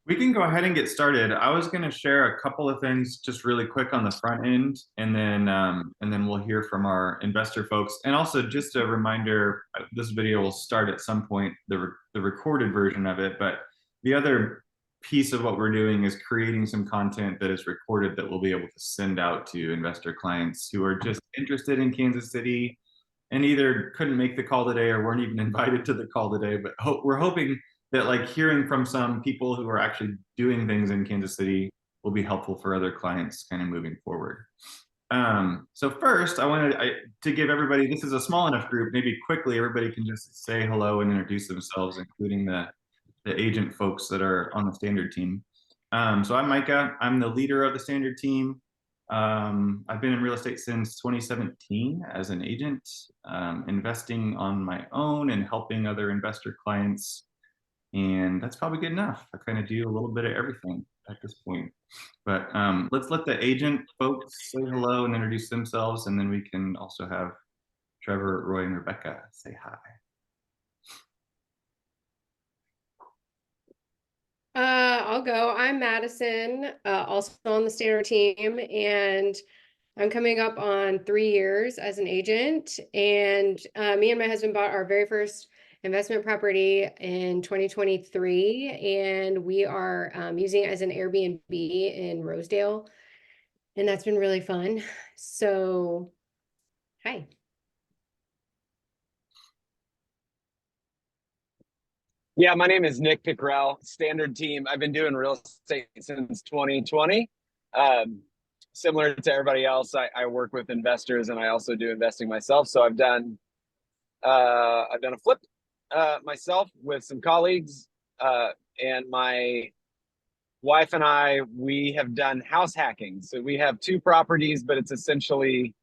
We can go ahead and get started. I was going to share a couple of things just really quick on the front end, and then we'll hear from our investor folks. And also, just a reminder, this video will start at some point, the recorded version of it. But the other piece of what we're doing is creating some content that is recorded that we'll be able to send out to investor clients who are just interested in Kansas City and either couldn't make the call today or weren't even invited to the call today. But we're hoping that like hearing from some people who are actually doing things in Kansas City will be helpful for other clients kind of moving forward. So first, I wanted to give everybody, this is a small enough group, maybe quickly everybody can just say hello and introduce themselves, including the agent folks that are on the standard team. So I'm Micah. I'm the leader of the standard team. I've been in real estate since 2017 as an agent, investing on my own and helping other investor clients. And that's probably good enough. I kind of do a little bit of everything at this point. But let's let the agent folks say hello and introduce themselves, and then we can also have Trevor, Roy, and Rebekah say hi. I'll go. I'm Madison, also on the standard team, and I'm coming up on 3 years as an agent. And me and my husband bought our very first investment property in 2023, and we are using it as an Airbnb in Rosedale, and that's been really fun. So, hi. Yeah, my name is Nick Pickrell, standard team. I've been doing real estate since 2020. Similar to everybody else, I work with investors and I also do investing myself. So I've done a flip myself with some colleagues, and my wife and we have done house hacking. So we have 2 properties, but it's essentially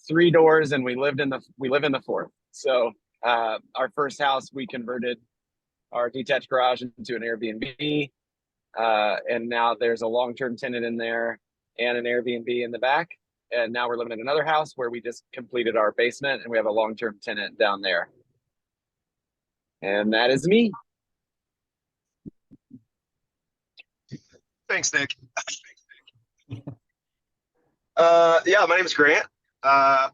3 doors, and we live in the fourth. So our first house, we converted our detached garage into an Airbnb. And now there's a long-term tenant in there and an Airbnb in the back. And now we're living in another house where we just completed our basement and we have a long-term tenant down there. And that is me. Thanks, Nick. Yeah, my name is Grant. I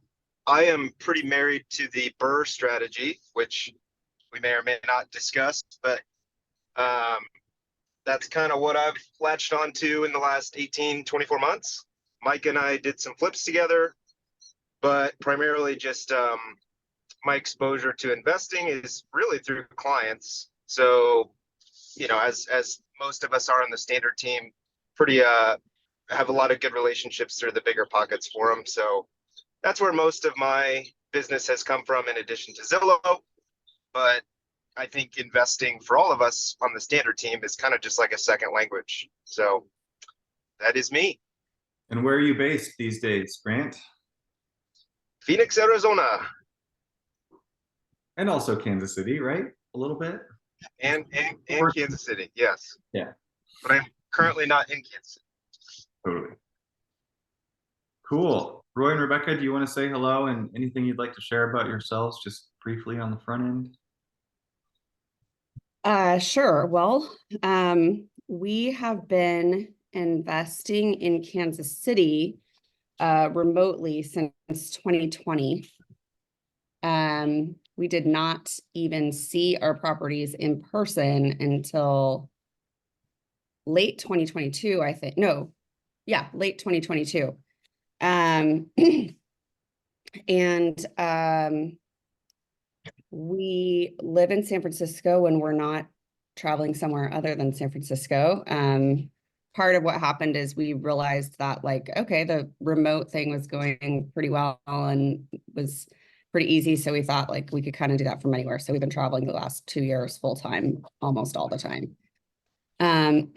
am pretty married to the BRRRR strategy, which we may or may not discuss, but that's kind of what I've latched onto in the last 18, 24 months. Mike and I did some flips together, but primarily just my exposure to investing is really through clients. So, you know, as most of us are on the standard team, pretty have a lot of good relationships through the bigger pockets for them. So that's where most of my business has come from, in addition to Zillow. But I think investing for all of us on the standard team is kind of just like a second language. So that is me. And where are you based these days, Grant? Phoenix, Arizona. And also Kansas City, right? A little bit. And Kansas City, yes. Yeah. But I'm currently not in Kansas City. Totally. Cool. Roy and Rebekah, do you want to say hello and anything you'd like to share about yourselves just briefly on the front end? Sure. Well, we have been investing in Kansas City remotely since 2020. We did not even see our properties in person until late 2022, I think. No, yeah, late 2022. We live in San Francisco when we're not traveling somewhere other than San Francisco. Part of what happened is we realized that, like, okay, the remote thing was going pretty well and was pretty easy. So we thought like we could kind of do that from anywhere. So we've been traveling the last 2 years full time, almost all the time. And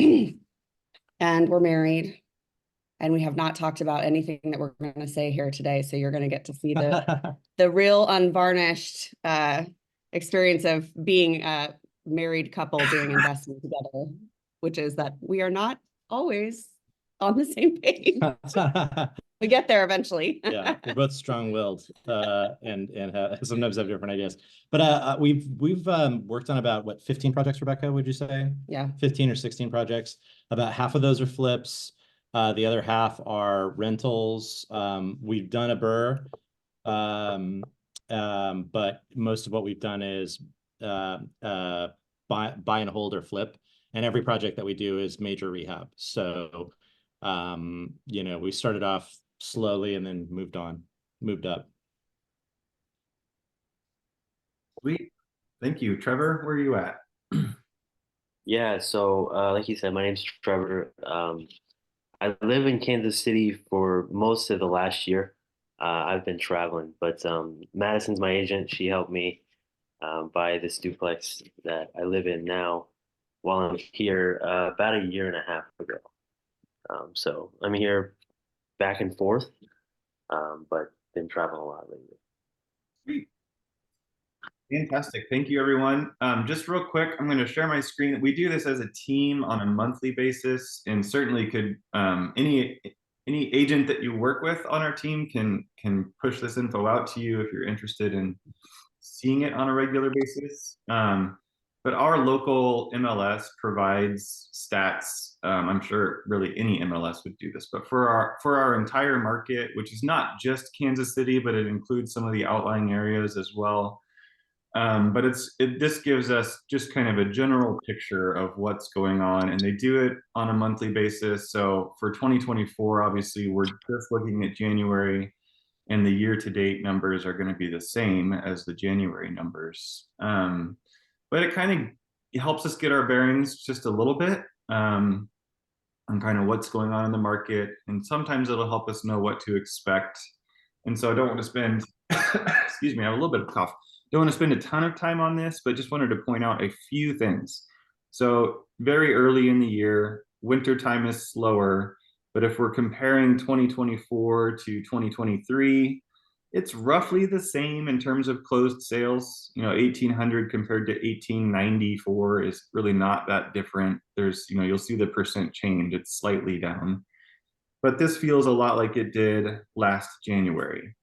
we're married. And we have not talked about anything that we're going to say here today. So you're going to get to see the real unvarnished experience of being a married couple doing investing together, which is that we are not always on the same page. We get there eventually. Yeah, we're both strong-willed and sometimes have different ideas. But we've worked on about what 15 projects, Rebekah, would you say? Yeah. 15 or 16 projects. About half of those are flips. The other half are rentals. We've done a BRRRR, but most of what we've done is buy and hold or flip. And every project that we do is major rehab. So, you know, we started off slowly and then moved up. Sweet. Thank you. Trevor, where are you at? Yeah, so like you said, my name's Trevor. I live in Kansas City for most of the last year. I've been traveling, but Madison's my agent. She helped me buy this duplex that I live in now while I'm here about a year and a half ago. So I'm here back and forth, but been traveling a lot lately. Sweet. Fantastic. Thank you, everyone. Just real quick, I'm going to share my screen. We do this as a team on a monthly basis, and certainly could any agent that you work with on our team can push this info out to you if you're interested in seeing it on a regular basis. But our local MLS provides stats. I'm sure really any MLS would do this, but for our entire market, which is not just Kansas City, but it includes some of the outlying areas as well. But this gives us just kind of a general picture of what's going on, and they do it on a monthly basis. So for 2024, obviously, we're just looking at January, and the year-to-date numbers are going to be the same as the January numbers. But it kind of helps us get our bearings just a little bit on kind of what's going on in the market, and sometimes it'll help us know what to expect. And so I don't want to spend, excuse me, I have a little bit of cough. Don't want to spend a ton of time on this, but just wanted to point out a few things. So very early in the year, winter time is slower, but if we're comparing 2024 to 2023, it's roughly the same in terms of closed sales. You know, 1,800 compared to 1,894 is really not that different. There's, you know, you'll see the percent change, it's slightly down. But this feels a lot like it did last January.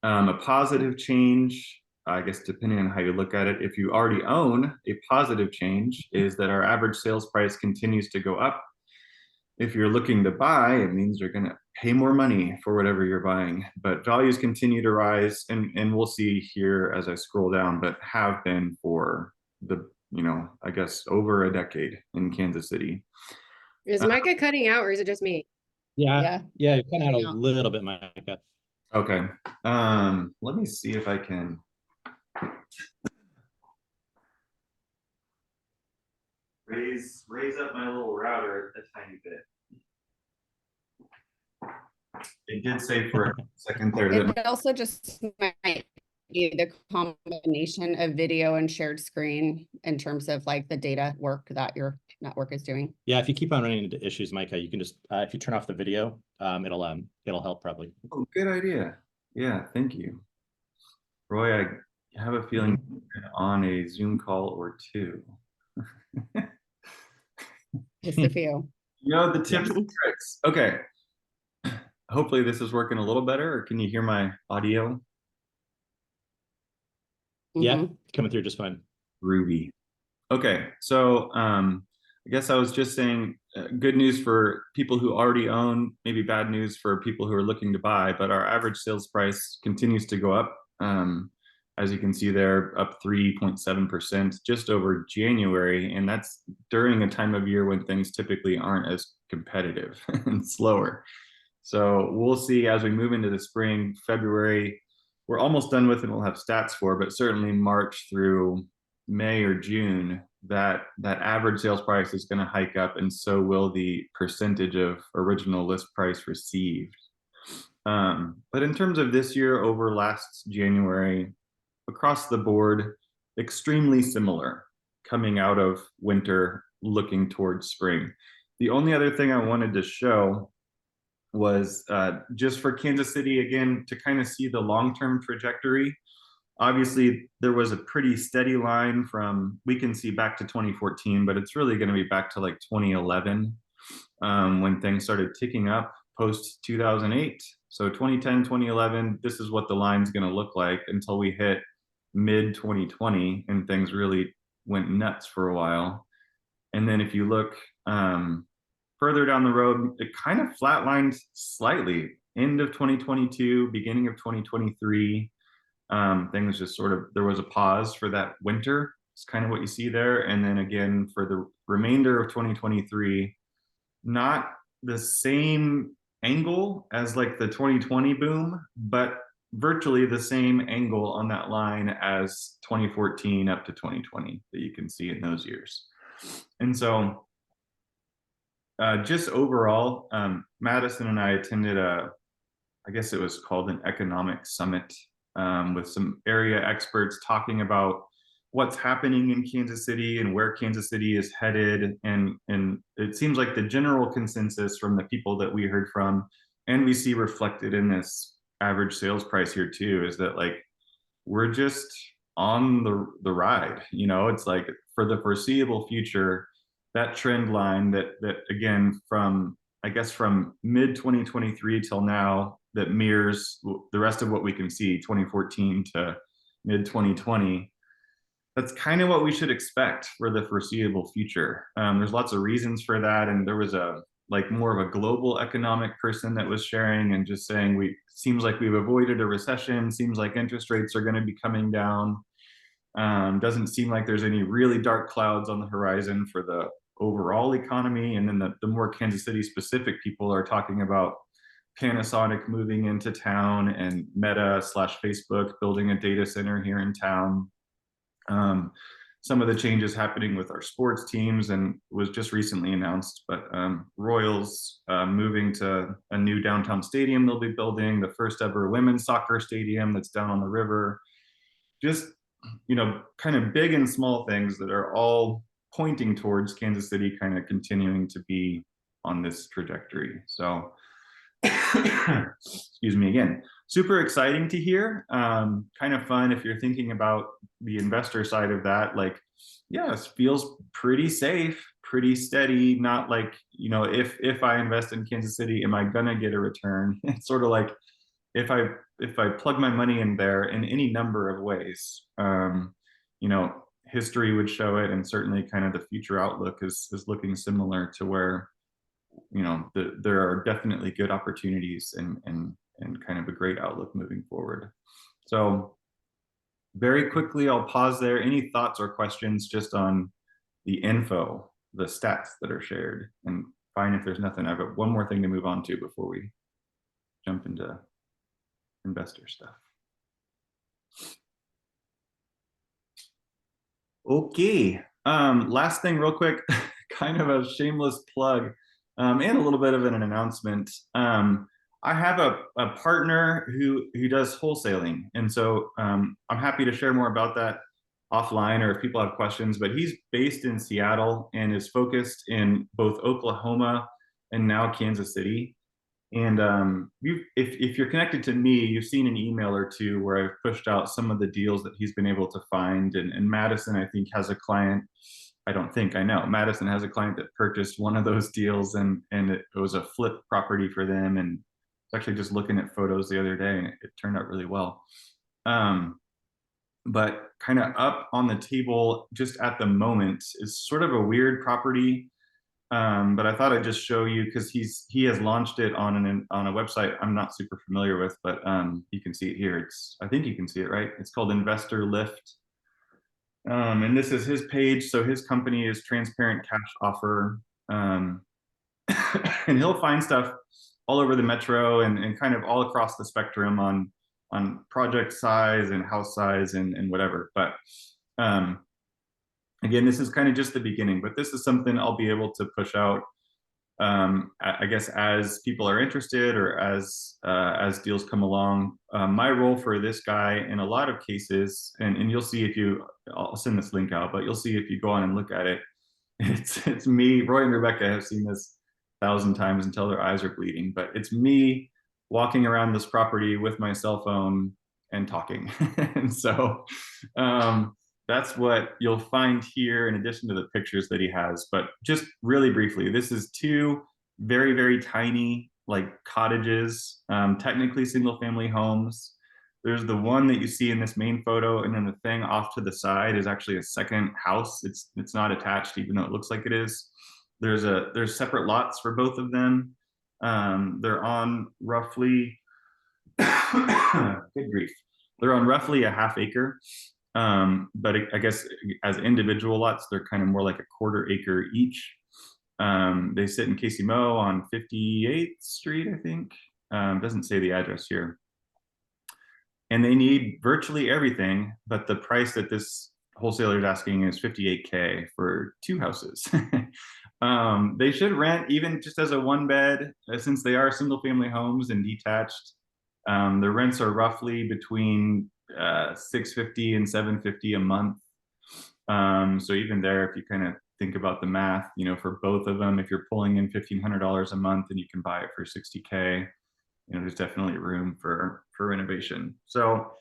A positive change, I guess depending on how you look at it, if you already own, a positive change is that our average sales price continues to go up. If you're looking to buy, it means you're going to pay more money for whatever you're buying. But values continue to rise, and we'll see here as I scroll down, but have been for the, you know, I guess over a decade in Kansas City. Is Micah cutting out, or is it just me? Yeah, you kind of had a little bit, Micah. Okay. Let me see if I can. Raise up my little router a tiny bit. It did say for a second there that It also just might be the combination of video and shared screen in terms of like the data work that your network is doing. Yeah, if you keep on running into issues, Micah, you can just if you turn off the video, it'll help probably. Oh, good idea. Yeah, thank you. Roy, I have a feeling you're on a Zoom call or two. Just a few. You know the tips and tricks. Okay. Hopefully this is working a little better, or can you hear my audio? Yeah, coming through just fine. Ruby. Okay, so I guess I was just saying good news for people who already own, maybe bad news for people who are looking to buy, but our average sales price continues to go up. As you can see there, up 3.7% just over January, and that's during a time of year when things typically aren't as competitive and slower. So we'll see as we move into the spring. February, we're almost done with, and we'll have stats for, but certainly March through May or June, that average sales price is going to hike up, and so will the percentage of original list price received. But in terms of this year over last January, across the board, extremely similar coming out of winter, looking towards spring. The only other thing I wanted to show was just for Kansas City, again, to kind of see the long-term trajectory. Obviously, there was a pretty steady line from, we can see back to 2014, but it's really going to be back to like 2011. when things started ticking up post 2008. So 2010, 2011, this is what the line's going to look like until we hit mid 2020 and things really went nuts for a while. And then if you look further down the road, it kind of flatlined slightly. End of 2022, beginning of 2023, things just sort of, there was a pause for that winter. It's kind of what you see there. And then again, for the remainder of 2023, not the same angle as like the 2020 boom, but virtually the same angle on that line as 2014 up to 2020 that you can see in those years. And so just overall, Madison and I attended I guess it was called an economic summit with some area experts talking about what's happening in Kansas City and where Kansas City is headed. And it seems like the general consensus from the people that we heard from, and we see reflected in this average sales price here too, is that like, we're just on the ride, you know. It's like for the foreseeable future, that trend line that again, from, I guess from mid 2023 till now, that mirrors the rest of what we can see 2014 to mid 2020. That's kind of what we should expect for the foreseeable future. There's lots of reasons for that. And there was a like more of a global economic person that was sharing and just saying, seems like we've avoided a recession, seems like interest rates are going to be coming down. Doesn't seem like there's any really dark clouds on the horizon for the overall economy. And then the more Kansas City specific people are talking about Panasonic moving into town and Meta/Facebook building a data center here in town. Some of the changes happening with our sports teams, and was just recently announced, but Royals moving to a new downtown stadium they'll be building, the first ever women's soccer stadium that's down on the river. Just, you know, kind of big and small things that are all pointing towards Kansas City kind of continuing to be on this trajectory. So excuse me again, super exciting to hear. Kind of fun if you're thinking about the investor side of that. Like, yeah, it feels pretty safe, pretty steady. Not like, you know, if I invest in Kansas City, am I gonna get a return? It's sort of like if I plug my money in there in any number of ways, you know, history would show it, and certainly kind of the future outlook is looking similar to where, you know, there are definitely good opportunities and kind of a great outlook moving forward. So very quickly, I'll pause there. Any thoughts or questions just on the info, the stats that are shared? And fine if there's nothing. I've got one more thing to move on to before we jump into investor stuff. Okay, last thing real quick, kind of a shameless plug. And a little bit of an announcement. I have a partner who does wholesaling, and so I'm happy to share more about that offline, or if people have questions. But he's based in Seattle and is focused in both Oklahoma and now Kansas City. And if you're connected to me, you've seen an email or two where I've pushed out some of the deals that he's been able to find. And Madison, I think, has a client. I don't think, I know. Madison has a client that purchased one of those deals, and it was a flip property for them. And I was actually just looking at photos the other day, and it turned out really well. But kind of up on the table just at the moment is sort of a weird property. But I thought I'd just show you because he has launched it on a website I'm not super familiar with, but you can see it here. I think you can see it, right? It's called Investor Lift. And this is his page. So his company is Transparent Cash Offer. And he'll find stuff all over the metro and kind of all across the spectrum on project size and house size and whatever. But again, this is kind of just the beginning, but this is something I'll be able to push out, I guess, as people are interested or as deals come along. My role for this guy in a lot of cases, and you'll see I'll send this link out, but you'll see if you go on and look at it, it's me. Roy and Rebekah have seen this 1,000 times until their eyes are bleeding, but it's me walking around this property with my cell phone and talking. And so that's what you'll find here in addition to the pictures that he has. But just really briefly, this is 2 very, very tiny, like cottages, technically single family homes. There's the one that you see in this main photo, and then the thing off to the side is actually a second house. It's not attached, even though it looks like it is. There's separate lots for both of them. They're on roughly, good grief, they're on roughly a half acre. But I guess as individual lots, they're kind of more like a quarter acre each. They sit in Casey Mo on 58th Street, I think. Doesn't say the address here. And they need virtually everything, but the price that this wholesaler is asking is $58K for 2 houses. They should rent even just as a 1-bed, since they are single family homes and detached. The rents are roughly between $650 and $750 a month. So even there, if you kind of think about the math, you know, for both of them, if you're pulling in $1,500 a month and you can buy it for $60K, you know, there's definitely room for renovation. So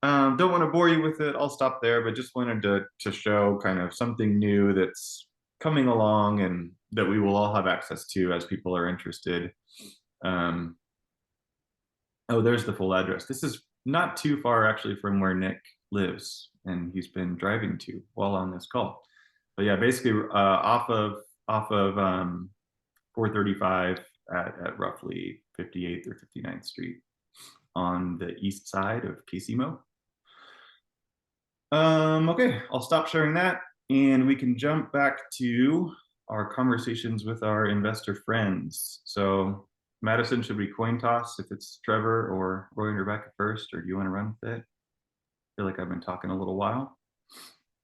don't want to bore you with it. I'll stop there, but just wanted to show kind of something new that's coming along and that we will all have access to as people are interested. Oh, there's the full address. This is not too far actually from where Nick lives, and he's been driving to while on this call. But yeah, basically off of 435 at roughly 58th or 59th Street on the east side of Casey Mo. Okay, I'll stop sharing that, and we can jump back to our conversations with our investor friends. So Madison, should we coin toss if it's Trevor or Roy and Rebekah first, or do you want to run with it? I feel like I've been talking a little while.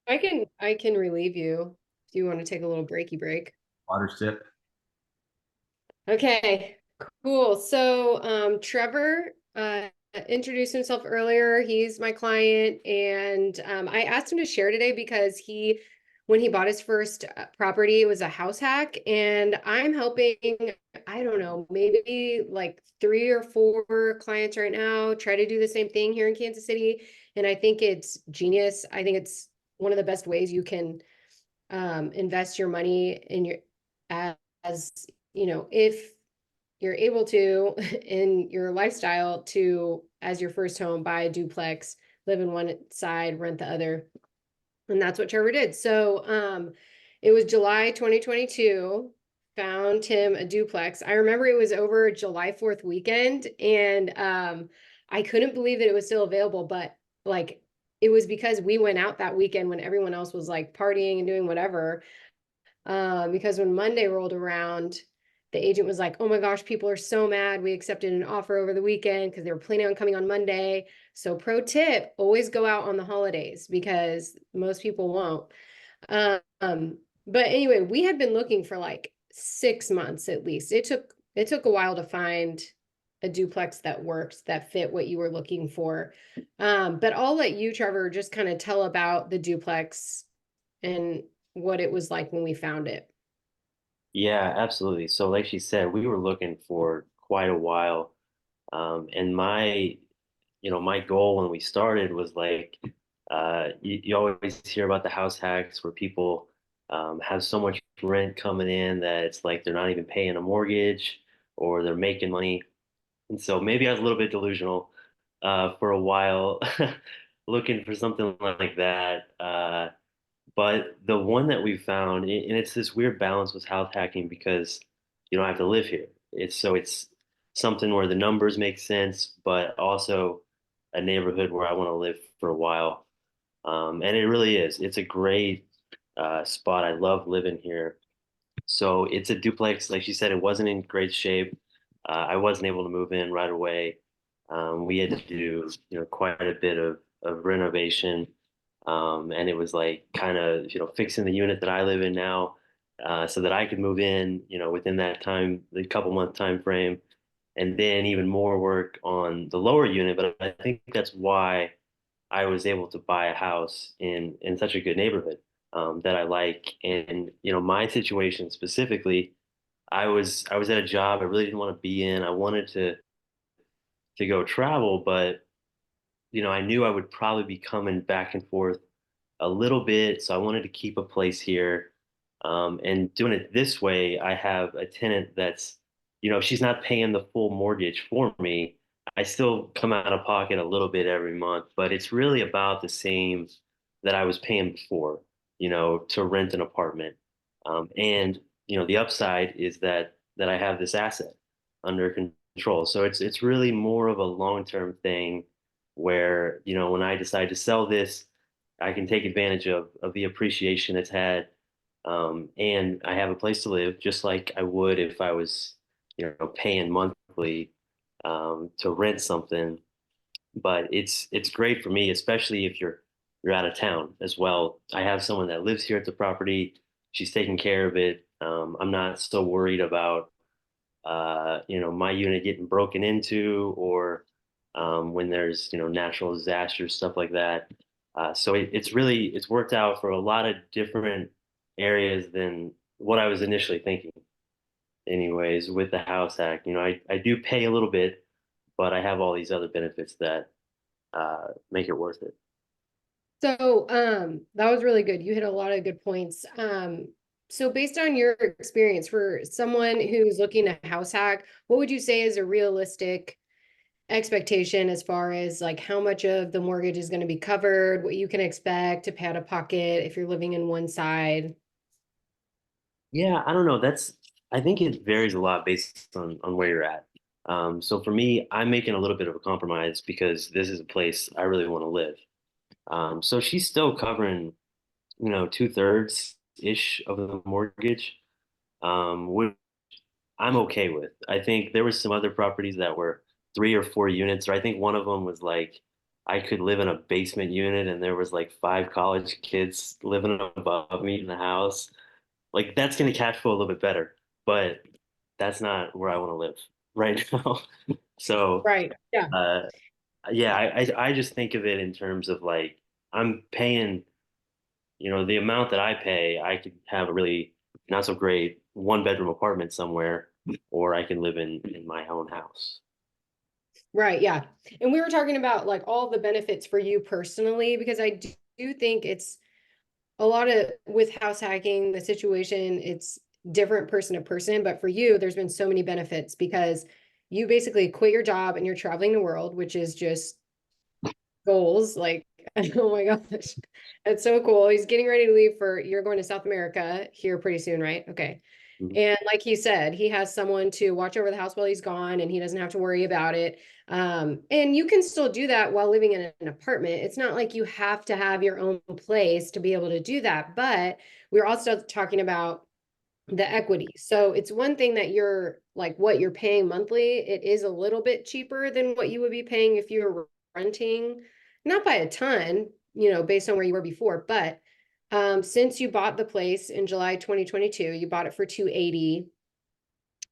I can relieve you if you want to take a little breaky break. Water sip. Okay, cool. So Trevor introduced himself earlier. He's my client, and I asked him to share today because when he bought his first property, it was a house hack, and I'm helping, I don't know, maybe like 3 or 4 clients right now try to do the same thing here in Kansas City, and I think it's genius. I think it's one of the best ways you can invest your money in your as you know, if you're able to in your lifestyle to, as your first home, buy a duplex, live in one side, rent the other. And that's what Trevor did. So it was July 2022, found him a duplex. I remember it was over July 4th weekend, and I couldn't believe that it was still available, but like it was because we went out that weekend when everyone else was like partying and doing whatever. Because when Monday rolled around, the agent was like, oh my gosh, people are so mad. We accepted an offer over the weekend because they were planning on coming on Monday. So pro tip, always go out on the holidays because most people won't. But anyway, we had been looking for like 6 months at least. It took a while to find a duplex that worked, that fit what you were looking for. But I'll let you, Trevor, just kind of tell about the duplex and what it was like when we found it. Yeah, absolutely. So like she said, we were looking for quite a while. And my goal when we started was like, you always hear about the house hacks where people have so much rent coming in that it's like they're not even paying a mortgage or they're making money. And so maybe I was a little bit delusional for a while, looking for something like that. But the one that we found, and it's this weird balance with house hacking because you don't have to live here. It's something where the numbers make sense, but also a neighborhood where I want to live for a while. And it really is. It's a great spot. I love living here. So it's a duplex. Like she said, it wasn't in great shape. I wasn't able to move in right away. We had to do, quite a bit of renovation. And it was like kind of, fixing the unit that I live in now, so that I could move in, within that time, the couple month time frame, and then even more work on the lower unit. But I think that's why I was able to buy a house in such a good neighborhood, that I like. And, my situation specifically, I was at a job I really didn't want to be in. I wanted to go travel, but I knew I would probably be coming back and forth a little bit, so I wanted to keep a place here. And doing it this way, I have a tenant that's, she's not paying the full mortgage for me. I still come out of pocket a little bit every month, but it's really about the same that I was paying before, to rent an apartment. And the upside is that I have this asset under control. So it's really more of a long-term thing where, when I decide to sell this, I can take advantage of the appreciation it's had. And I have a place to live just like I would if I was, paying monthly to rent something. But it's great for me, especially if you're out of town as well. I have someone that lives here at the property. She's taking care of it. I'm not so worried about my unit getting broken into or when there's, natural disasters, stuff like that. So it's worked out for a lot of different areas than what I was initially thinking. Anyways, with the house hack, I do pay a little bit, but I have all these other benefits that make it worth it. So, that was really good. You hit a lot of good points. So based on your experience for someone who's looking to house hack, what would you say is a realistic expectation as far as like how much of the mortgage is going to be covered, what you can expect to pay out of pocket if you're living in one side? Yeah, I don't know. I think it varies a lot based on where you're at. So for me, I'm making a little bit of a compromise because this is a place I really want to live. So she's still covering, 2/3 ish of the mortgage, which I'm okay with. I think there were some other properties that were 3 or 4 units, or I think one of them was like I could live in a basement unit and there was like 5 college kids living above me in the house. Like that's gonna cash flow a little bit better, but that's not where I want to live right now. So Right. Yeah. uh, yeah, I just think of it in terms of like I'm paying, the amount that I pay, I could have a really not so great 1 bedroom apartment somewhere, or I can live in my own house. Right. Yeah. And we were talking about like all the benefits for you personally, because I do think it's a lot of with house hacking, the situation, it's different person to person. But for you, there's been so many benefits because you basically quit your job and you're traveling the world, which is just goals. Like, oh my gosh, that's so cool. He's getting ready to leave you're going to South America here pretty soon, right? Okay. Mhm. And like he said, he has someone to watch over the house while he's gone and he doesn't have to worry about it. And you can still do that while living in an apartment. It's not like you have to have your own place to be able to do that. But we're also talking about the equity. So it's one thing that you're like what you're paying monthly. It is a little bit cheaper than what you would be paying if you were renting, not by a ton, based on where you were before. But since you bought the place in July 2022, you bought it for 280.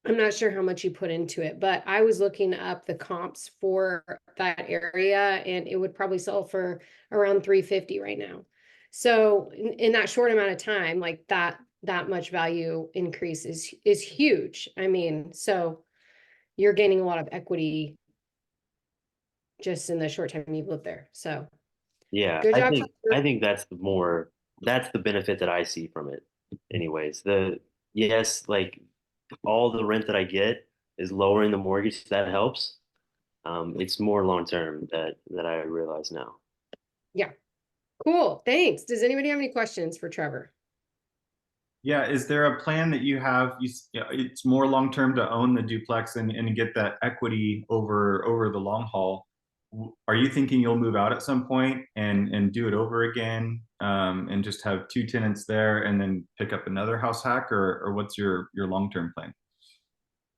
I'm not sure how much you put into it, but I was looking up the comps for that area and it would probably sell for around 350 right now. So in that short amount of time, like that much value increase is huge. I mean, so you're gaining a lot of equity just in the short time you've lived there. So Yeah, good I job. think I think that's the benefit that I see from it. Anyways, yes, like all the rent that I get is lowering the mortgage. That helps. It's more long term that I realize now. Yeah. Cool. Thanks. Does anybody have any questions for Trevor? Yeah, is there a plan that you have? It's more long term to own the duplex and get that equity over the long haul. Are you thinking you'll move out at some point and do it over again, and just have 2 tenants there and then pick up another house hack, or what's your long term plan?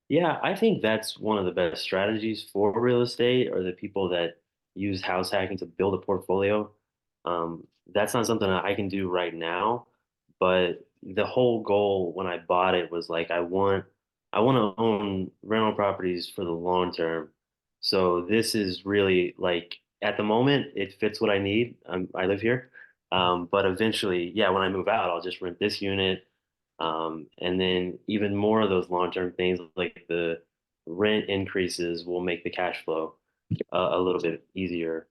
Yeah, I think that's one of the best strategies for real estate or the people that use house hacking to build a portfolio. That's not something that I can do right now, but the whole goal when I bought it was like I want to own rental properties for the long term. So this is really like at the moment it fits what I need. I live here. But eventually, yeah, when I move out, I'll just rent this unit and then even more of those long-term things like the rent increases will make the cash flow a little bit easier.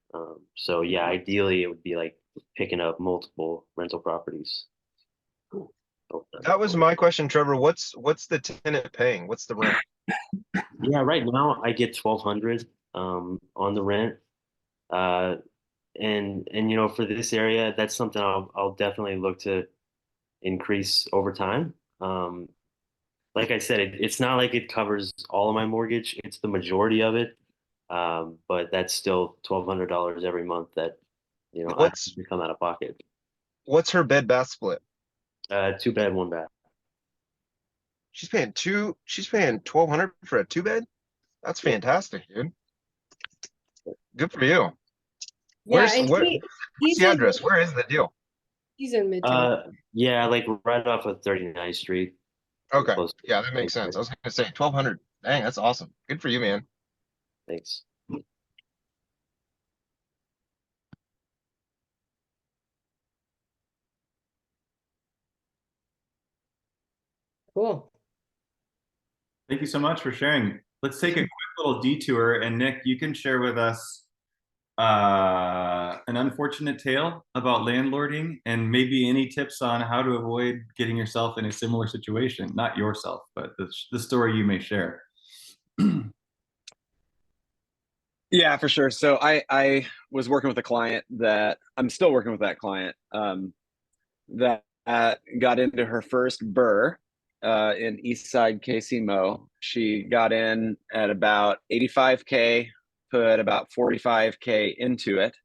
So yeah, ideally it would be like picking up multiple rental properties. That was my question, Trevor. What's the tenant paying? What's the rent? Yeah, right now I get 1,200 on the rent. Uh, and you know, for this area, that's something I'll definitely look to increase over time. Like I said, it's not like it covers all of my mortgage. It's the majority of it. But that's still $1,200 every month that, you know, I have What's to come out of pocket. what's her bed bath split? 2 bed, 1 bath. She's paying 1,200 for a 2-bed? That's fantastic, dude. Good for you. Yeah, Where's and what's he's the in address? Where is the deal? he's in Midtown. Yeah, like right off of 39th Street. Okay. Close. Yeah, that makes sense. I was gonna say 1,200. Dang, that's awesome. Good for you, man. Thanks. Cool. Thank you so much for sharing. Let's take a quick little detour, and Nick, you can share with us an unfortunate tale about landlording and maybe any tips on how to avoid getting yourself in a similar situation. Not yourself, but the story you may share. Yeah, for sure. So I was working with a client that I'm still working with that client that got into her first BRRRR in Eastside KC She got in at about 85K, put about 45K into it.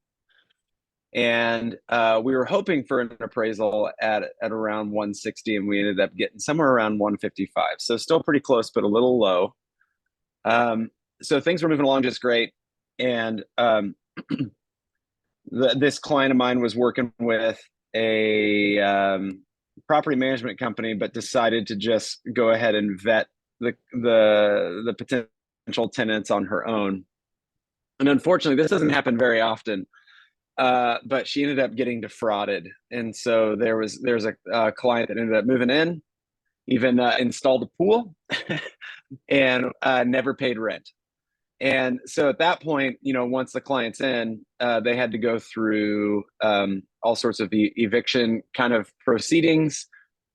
And we were hoping for an appraisal at around 160, and we ended up getting somewhere around 155. So still pretty close, but a little low. So things were moving along just great. And this client of mine was working with a property management company, but decided to just go ahead and vet the potential tenants on her own. And unfortunately, this doesn't happen very often. But she ended up getting defrauded, and so there's a client that ended up moving in, even installed a pool, and never paid rent. And so at that point, you know, once the client's in, they had to go through all sorts of eviction kind of proceedings,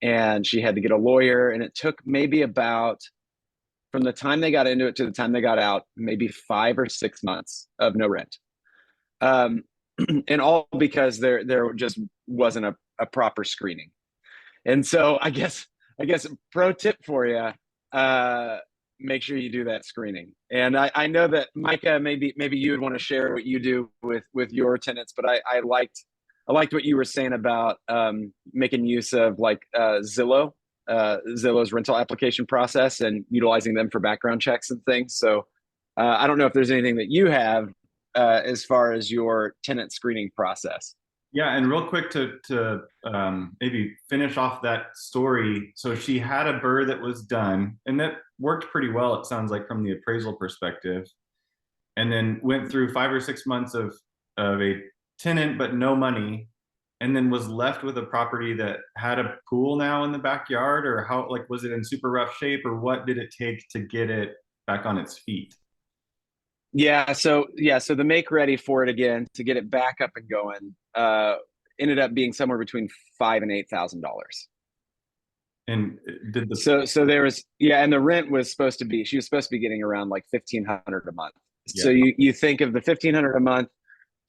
and she had to get a lawyer, and it took maybe about, from the time they got into it to the time they got out, maybe 5 or 6 months of no rent. And all because there just wasn't a proper screening. And so I guess pro tip for you, make sure you do that screening. And I know that Micah, maybe you would want to share what you do with your tenants, but I liked what you were saying about making use of like Zillow's rental application process and utilizing them for background checks and things. So I don't know if there's anything that you have as far as your tenant screening process. Yeah, and real quick to maybe finish off that story. So she had a BRRRR that was done, and that worked pretty well, it sounds like, from the appraisal perspective, and then went through 5 or 6 months of a tenant but no money, and then was left with a property that had a pool now in the backyard. Or how, like, was it in super rough shape, or what did it take to get it back on its feet? So the make ready for it again to get it back up and going ended up being somewhere between $5,000 and $8,000. And did the so there was, and the rent was supposed to be, she was supposed to be getting around like $1,500 a month. Yeah. So you think of the $1,500 a month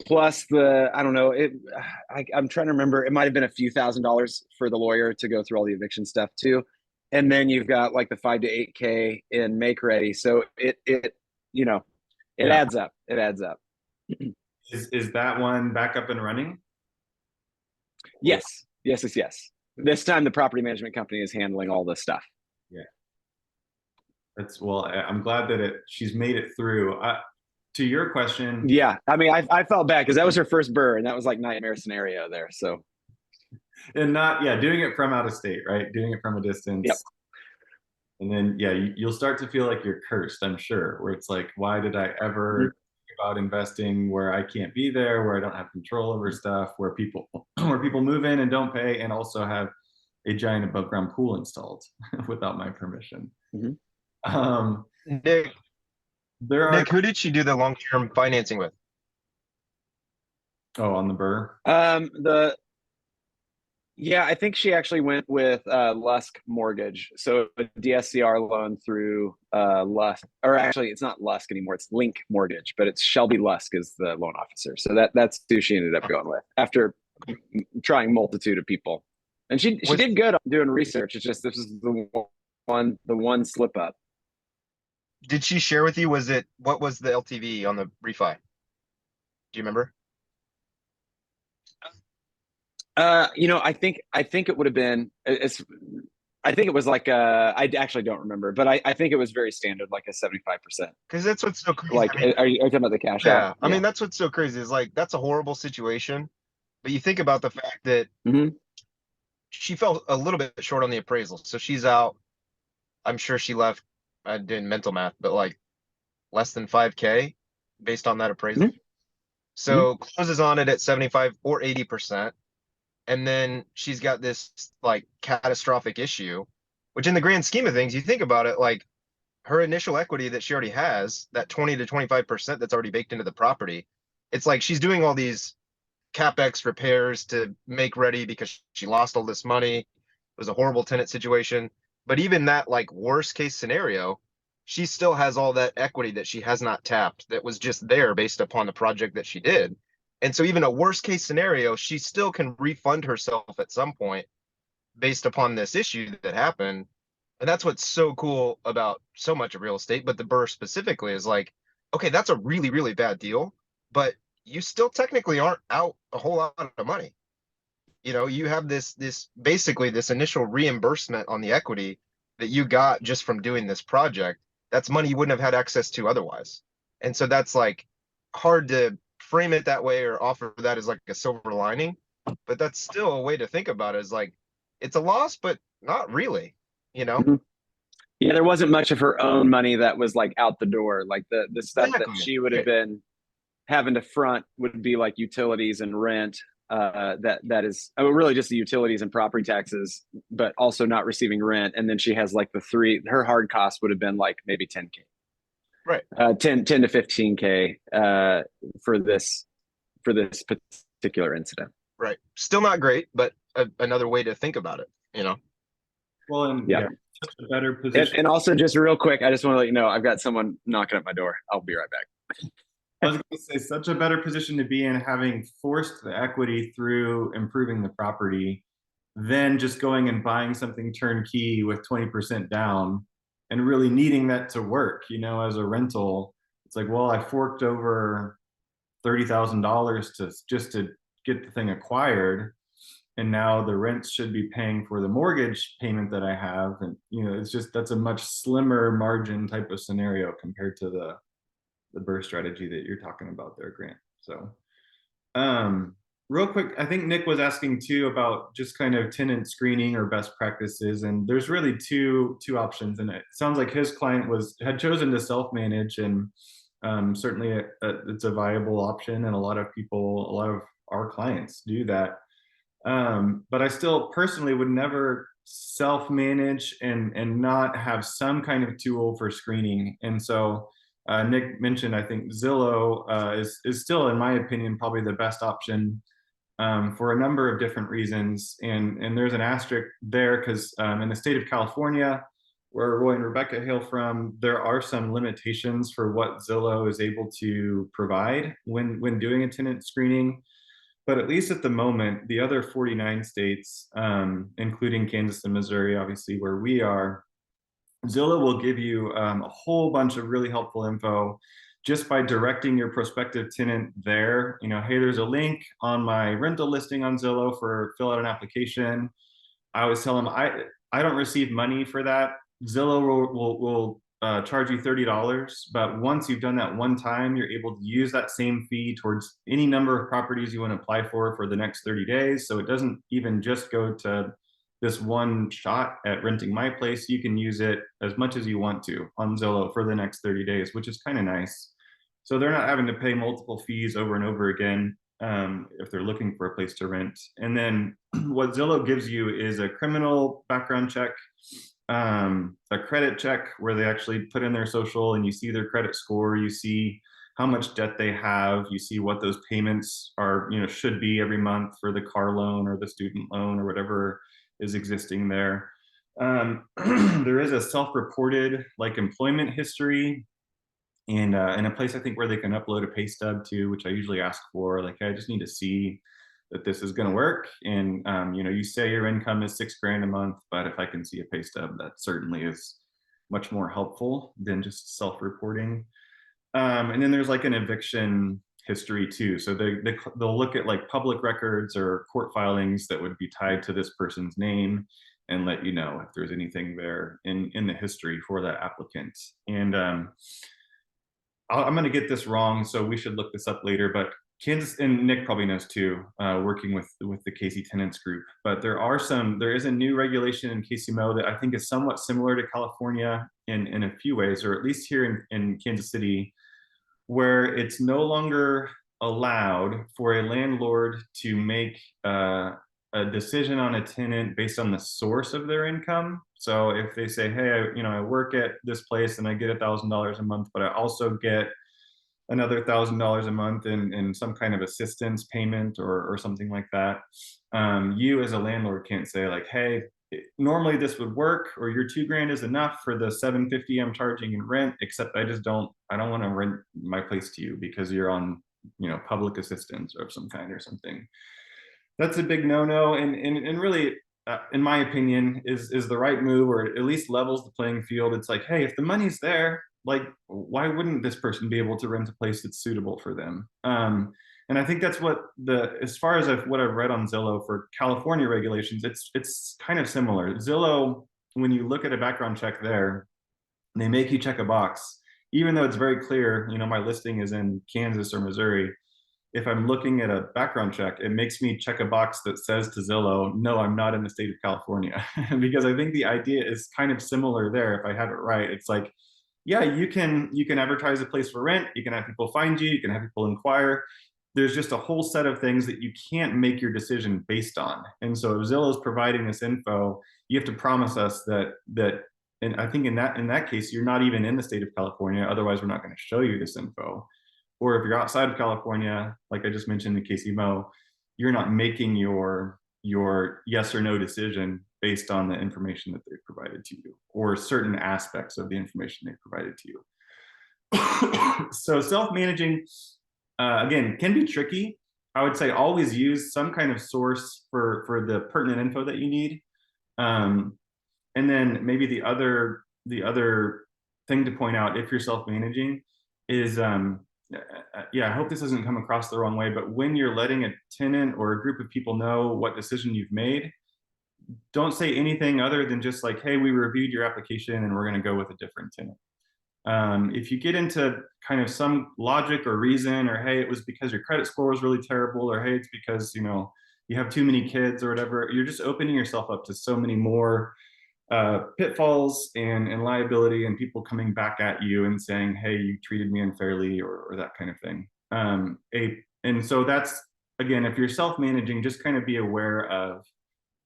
plus the, I don't know, I'm trying to remember, it might have been a few $1,000s for the lawyer to go through all the eviction stuff too, and then you've got like the 5 to 8K in make ready. So it adds up. It adds up. Is that one back up and running? Yes. This time the property management company is handling all this stuff. Yeah. I'm glad that she's made it through. To your question. Yeah. I mean, I felt bad because that was her first BRRRR, and that was like nightmare scenario there. So. And doing it from out of state, right? Doing it from a distance. Yep. And then, you'll start to feel like you're cursed, I'm sure, where it's like, why did I ever think about investing where I can't be there, where I don't have control over stuff, where people move in and don't pay, and also have a giant above ground pool installed without my permission. Nick, who did she do the long-term financing with? Oh, on the BRRRR? Yeah, I think she actually went with Lusk Mortgage. So a DSCR loan through Lusk, or actually it's not Lusk anymore, it's Link Mortgage, but it's Shelby Lusk is the loan officer. So that's who she ended up going with after trying multitude of people. And she did good on doing research. It's just this is the one slip up. Did she share with you, what was the LTV on the refi? Do you remember? I think it would have been I think it was like I actually don't remember, but I think it was very standard, like a 75%. Because that's what's so crazy. Like, I mean, are you talking about the cash yeah, out? I mean, that's what's so crazy is like that's a horrible situation. But you think about the fact that she fell a little bit short on the appraisal. So she's out. I'm sure she left, I did mental math, but like less than 5K based on that appraisal. So closes on it at 75 or 80%. And then she's got this like catastrophic issue, which in the grand scheme of things, you think about it, like her initial equity that she already has, that 20 to 25% that's already baked into the property. It's like she's doing all these CapEx repairs to make ready because she lost all this money. It was a horrible tenant situation. But even that like worst case scenario, she still has all that equity that she has not tapped that was just there based upon the project that she did. And so even a worst case scenario, she still can refund herself at some point based upon this issue that happened. And that's what's so cool about so much of real estate, but the BRRRR specifically is like, okay, that's a really, really bad deal, but you still technically aren't out a whole lot of money. You have this basically this initial reimbursement on the equity that you got just from doing this project. That's money you wouldn't have had access to otherwise. And so that's like hard to frame it that way or offer that as like a silver lining, but that's still a way to think about it, is like it's a loss, but not really, you know? Yeah, there wasn't much of her own money that was like out the door. Like the stuff that Exactly. she would have been having to front would be like utilities and rent. That is really just the utilities and property taxes, but also not receiving rent. And then she has like her hard cost would have been like maybe 10K. Right. 10 to 15K for this particular incident. Right. Still not great, but another way to think about it, you know? Well, and Yeah. such a better position. And also just real quick, I just want to let you know, I've got someone knocking at my door. I'll be right back. I was going to say, such a better position to be in, having forced the equity through improving the property, than just going and buying something turnkey with 20% down and really needing that to work, as a rental. It's like, well, I forked over $30,000 to get the thing acquired, and now the rents should be paying for the mortgage payment that I have. And that's a much slimmer margin type of scenario compared to the BRRRR strategy that you're talking about there, Grant. So real quick, I think Nick was asking too about just kind of tenant screening or best practices, and there's really two options. And it sounds like his client had chosen to self-manage, and certainly it's a viable option, and a lot of our clients do that. But I still personally would never self-manage and not have some kind of tool for screening. And so Nick mentioned, I think Zillow is still, in my opinion, probably the best option for a number of different reasons. And there's an asterisk there because in the state of California, where Roy and Rebekah hail from, there are some limitations for what Zillow is able to provide when doing a tenant screening. But at least at the moment, the other 49 states, including Kansas and Missouri, obviously where we are, Zillow will give you a whole bunch of really helpful info just by directing your prospective tenant there. Hey, there's a link on my rental listing on Zillow for fill out an application. I always tell them I don't receive money for that. Zillow will charge you $30, but once you've done that one time, you're able to use that same fee towards any number of properties you want to apply for the next 30 days. So it doesn't even just go to this one shot at renting my place. You can use it as much as you want to on Zillow for the next 30 days, which is kind of nice. So they're not having to pay multiple fees over and over again if they're looking for a place to rent. And then what Zillow gives you is a criminal background check, a credit check where they actually put in their social and you see their credit score, you see how much debt they have. You see what those payments are, should be every month for the car loan or the student loan or whatever is existing there. There is a self-reported like employment history, and a place I think where they can upload a pay stub to, which I usually ask for. Like, hey, I just need to see that this is going to work. And you say your income is $6,000 a month, but if I can see a pay stub, that certainly is much more helpful than just self-reporting. And then there's like an eviction history too. So they'll look at like public records or court filings that would be tied to this person's name and let you know if there's anything there in the history for that applicant. And I'm going to get this wrong, so we should look this up later, but Kansas, and Nick probably knows too, working with the Casey Tenants Group, but there is a new regulation in KCMO that I think is somewhat similar to California in a few ways, or at least here in Kansas City, where it's no longer allowed for a landlord to make a decision on a tenant based on the source of their income. So if they say, hey, I work at this place and I get $1,000 a month, but I also get another $1,000 a month in some kind of assistance payment or something like that, you as a landlord can't say like, hey, normally this would work, or your $2,000 is enough for the $750 I'm charging in rent, except I don't want to rent my place to you because you're on public assistance of some kind or something. That's a big no-no, and really, in my opinion, is the right move, or at least levels the playing field. It's like, hey, if the money's there, like, why wouldn't this person be able to rent a place that's suitable for them? And I think that's what as far as what I've read on Zillow for California regulations, it's kind of similar. Zillow, when you look at a background check there, they make you check a box, even though it's very clear, my listing is in Kansas or Missouri. If I'm looking at a background check, it makes me check a box that says to Zillow, no, I'm not in the state of California. Because I think the idea is kind of similar there. If I have it right, it's like, yeah, you can advertise a place for rent, you can have people find you can have people inquire. There's just a whole set of things that you can't make your decision based on. And so if Zillow's providing this info, you have to promise us that and I think in that case, you're not even in the state of California, otherwise we're not going to show you this info. Or if you're outside of California, like I just mentioned in KCMO, you're not making your yes or no decision based on the information that they've provided to you, or certain aspects of the information they've provided to you. So self-managing, again, can be tricky. I would say always use some kind of source for the pertinent info that you need. And then maybe the other thing to point out if you're self-managing is, I hope this doesn't come across the wrong way, but when you're letting a tenant or a group of people know what decision you've made, don't say anything other than just like, hey, we reviewed your application and we're going to go with a different tenant. If you get into kind of some logic or reason, or hey, it was because your credit score was really terrible, or hey, it's because you have too many kids or whatever, you're just opening yourself up to so many more pitfalls and liability, and people coming back at you and saying, hey, you treated me unfairly, or that kind of thing. And so that's, again, if you're self-managing, just kind of be aware of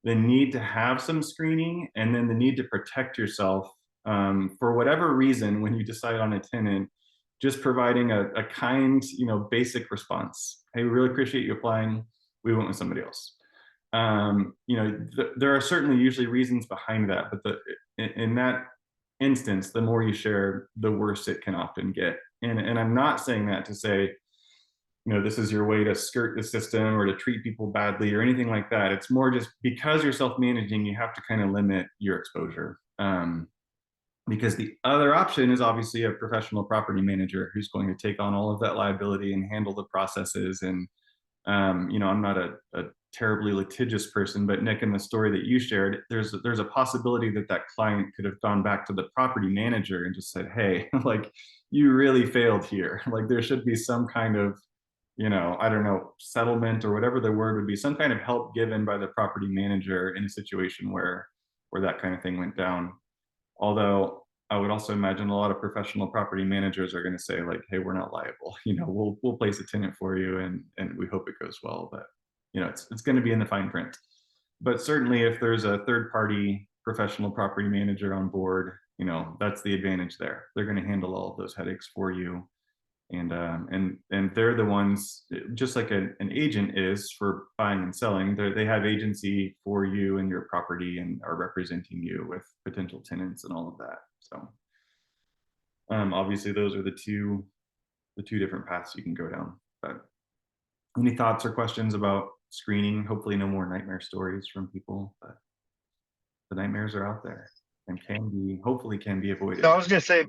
the need to have some screening, and then the need to protect yourself for whatever reason when you decide on a tenant, just providing a kind, basic response. Hey, we really appreciate you applying. We went with somebody else. There are certainly usually reasons behind that, but in that instance, the more you share, the worse it can often get. And I'm not saying that to say, this is your way to skirt the system or to treat people badly or anything like that. It's more just because you're self-managing, you have to kind of limit your exposure. Because the other option is obviously a professional property manager who's going to take on all of that liability and handle the processes. And I'm not a terribly litigious person, but Nick, in the story that you shared, there's a possibility that client could have gone back to the property manager and just said, hey, like, you really failed here. Like, there should be some kind of, I don't know, settlement or whatever the word would be, some kind of help given by the property manager in a situation where that kind of thing went down. Although I would also imagine a lot of professional property managers are going to say like, hey, we're not liable. We'll place a tenant for you and we hope it goes well. But it's going to be in the fine print. But certainly if there's a third party professional property manager on board, that's the advantage there. They're going to handle all of those headaches for you. and they're the ones, just like an agent is for buying and selling. They have agency for you and your property and are representing you with potential tenants and all of that. So obviously those are the two different paths you can go down. But any thoughts or questions about screening? Hopefully no more nightmare stories from people, but the nightmares are out there and hopefully can be avoided. So I was gonna say,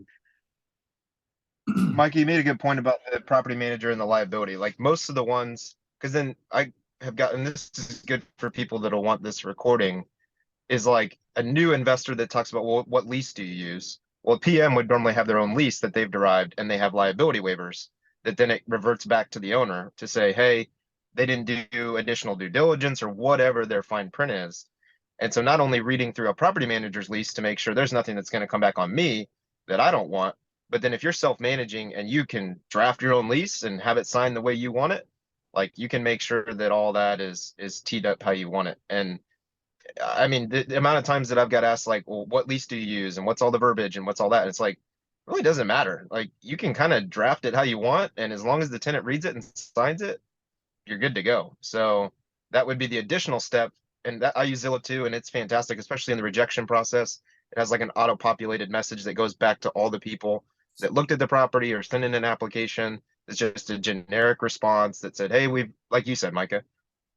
Mikey, you made a good point about the property manager and the liability. Like most of the ones, because then I have gotten, this is good for people that'll want this recording, is like a new investor that talks about, well, what lease do you use? Well, PM would normally have their own lease that they've derived, and they have liability waivers that then it reverts back to the owner to say, hey, they didn't do additional due diligence or whatever their fine print is. And so not only reading through a property manager's lease to make sure there's nothing that's going to come back on me that I don't want, but then if you're self-managing and you can draft your own lease and have it signed the way you want it, like you can make sure that all that is teed up how you want it. And I mean, the amount of times that I've got asked, like, well, what lease do you use and what's all the verbiage and what's all that? And it's like, really doesn't matter. Like you can kind of draft it how you want. And as long as the tenant reads it and signs it, you're good to go. So that would be the additional step. And that I use Zillow too, and it's fantastic, especially in the rejection process. It has like an auto-populated message that goes back to all the people that looked at the property or sent in an application. It's just a generic response that said, hey, we've, like you said, Micah,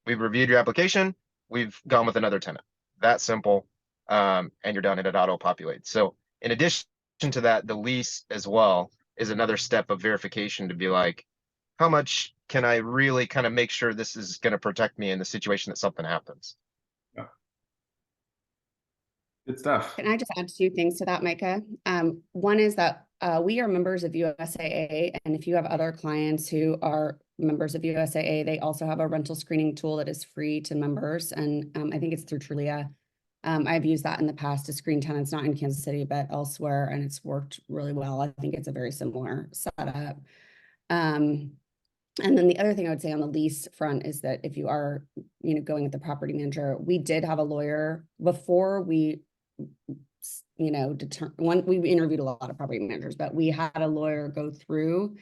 we've reviewed your application. We've gone with another tenant. That simple. And you're done, and it auto-populates. So in addition to that, the lease as well is another step of verification to be like, how much can I really kind of make sure this is going to protect me in the situation that something happens? Yeah. Good stuff. Can I just add two things to that, Micah? One is that we are members of USAA, and if you have other clients who are members of USAA, they also have a rental screening tool that is free to members, and I think it's through Trulia. I've used that in the past to screen tenants, not in Kansas City, but elsewhere, and it's worked really well. I think it's a very similar setup. And then the other thing I would say on the lease front is that if you are, going with the property manager, we did have a lawyer before we, we interviewed a lot of property managers, but we had a lawyer go through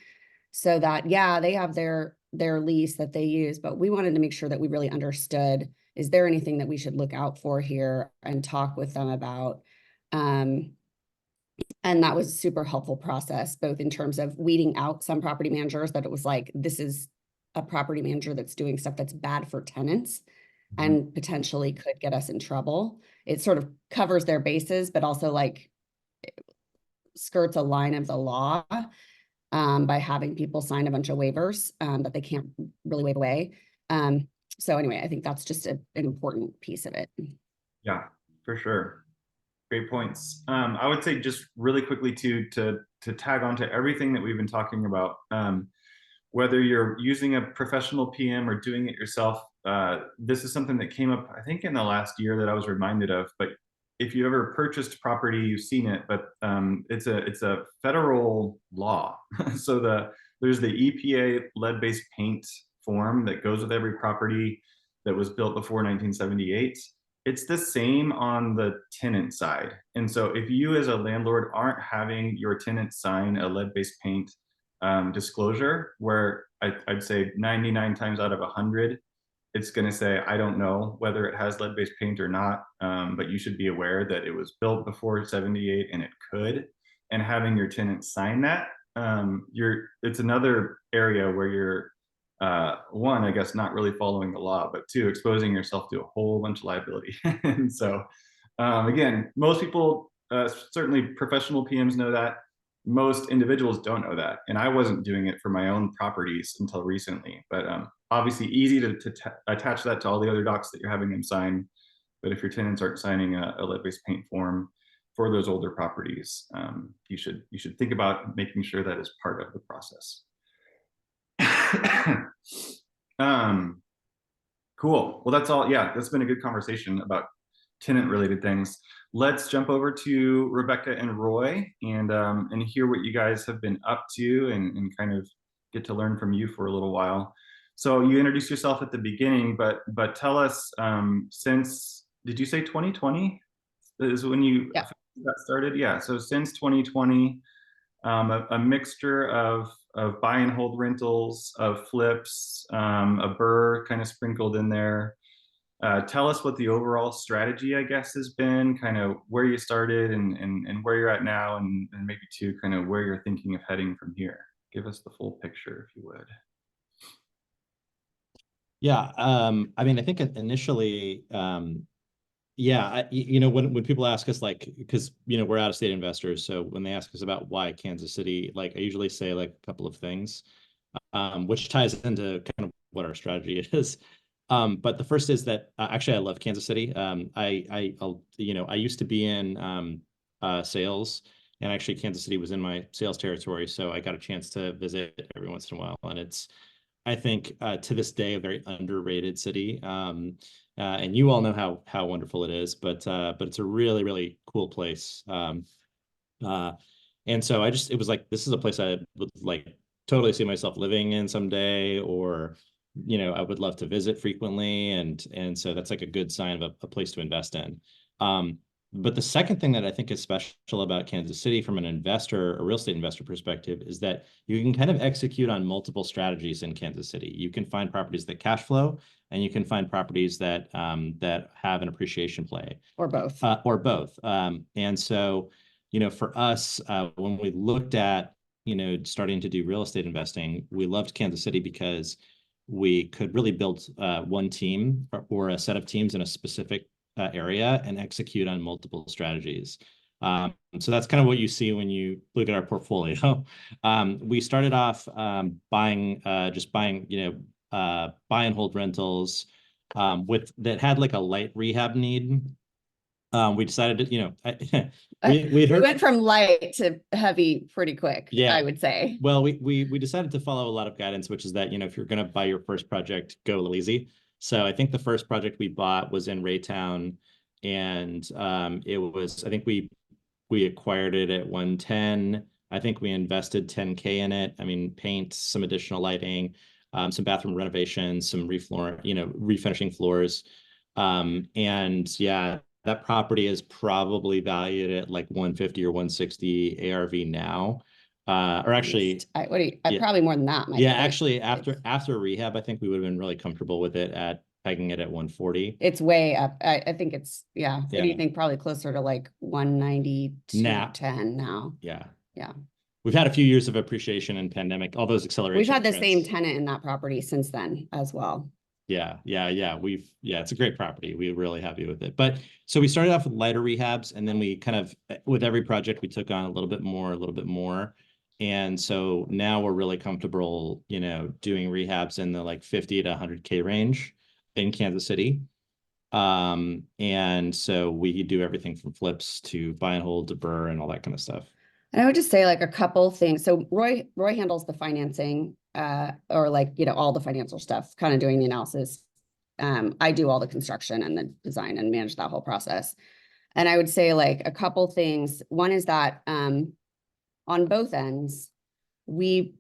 so that, yeah, they have their lease that they use, but we wanted to make sure that we really understood, is there anything that we should look out for here and talk with them about? And that was a super helpful process, both in terms of weeding out some property managers that it was like, this is a property manager that's doing stuff that's bad for tenants and potentially could get us in trouble. It sort of covers their bases, but also like skirts a line of the law by having people sign a bunch of waivers that they can't really waive away. So anyway, I think that's just an important piece of it. Yeah, for sure. Great points. I would say just really quickly to tag on to everything that we've been talking about, whether you're using a professional PM or doing it yourself, this is something that came up, I think, in the last year that I was reminded of. But if you ever purchased property, you've seen it, but it's a federal law. So there's the EPA lead-based paint form that goes with every property that was built before 1978. It's the same on the tenant side. And so if you as a landlord aren't having your tenant sign a lead-based paint disclosure, where I'd say 99 times out of 100, it's going to say, I don't know whether it has lead-based paint or not, but you should be aware that it was built before 78 and it could. And having your tenant sign that, it's another area where you're, one, I guess, not really following the law, but two, exposing yourself to a whole bunch of liability. And so, again, most people, certainly professional PMs know that. Most individuals don't know that. And I wasn't doing it for my own properties until recently, but obviously easy to attach that to all the other docs that you're having them sign. But if your tenants aren't signing a lead-based paint form for those older properties, you should think about making sure that is part of the process. Cool. Well, that's all. Yeah, that's been a good conversation about tenant related things. Let's jump over to Rebekah and Roy and hear what you guys have been up to and kind of get to learn from you for a little while. So you introduced yourself at the beginning, but tell us, since, did you say 2020 is when you got started? Yeah. So since 2020, a mixture of buy and hold rentals, of flips, a BRRRR kind of sprinkled in there. Tell us what the overall strategy, I guess, has been, kind of where you started and where you're at now, and maybe too, kind of where you're thinking of heading from here. Give us the full picture, if you would. Yeah, I mean, I think initially, yeah, when people ask us, like, because, we're out of state investors, so when they ask us about why Kansas City, like, I usually say like a couple of things, which ties into kind of what our strategy is. But the first is that actually I love Kansas City. I used to be in sales, and actually Kansas City was in my sales territory, so I got a chance to visit every once in a while, and it's, I think, to this day, a very underrated city. And you all know how wonderful it is, but it's a really, really cool place. And so it was like, this is a place I would like totally see myself living in someday, or, I would love to visit frequently. And so that's like a good sign of a place to invest in. But the second thing that I think is special about Kansas City from an investor, a real estate investor perspective, is that you can kind of execute on multiple strategies in Kansas City. You can find properties that cash flow, and you can find properties that have an appreciation play. Or both. And so, for us, when we looked at, starting to do real estate investing, we loved Kansas City because we could really build one team or a set of teams in a specific area and execute on multiple strategies. So that's kind of what you see when you look at our portfolio. We started off buying, buy and hold rentals that had like a light rehab need. We decided to, we went from light to heavy pretty quick. Yeah, I would say. Well, we decided to follow a lot of guidance, which is that, if you're going to buy your first project, go a little easy. So I think the first project we bought was in Raytown, and it was, I think we acquired it at 110. I think we invested 10K in it. I mean, paint, some additional lighting, some bathroom renovations, some refinishing floors. And yeah, that property is probably valued at like 150 or 160 ARV now. Or actually, probably more than that. Yeah, actually, after rehab, I think we would have been really comfortable with it pegging it at 140. It's way up. I think it's anything probably closer to like 190 to 10 now. Yeah. Yeah. We've had a few years of appreciation and pandemic, all those acceleration. We've had the same tenant in that property since then as well. Yeah. It's a great property. We're really happy with it. But so we started off with lighter rehabs, and then we kind of, with every project, we took on a little bit more. And so now we're really comfortable, doing rehabs in the like 50 to 100K range in Kansas City. And so we do everything from flips to buy and hold to BRRRR and all that kind of stuff. And I would just say like a couple things. So Roy handles the financing, or like, all the financial stuff, kind of doing the analysis. I do all the construction and the design and manage that whole process. And I would say like a couple things. One is that, on both ends, we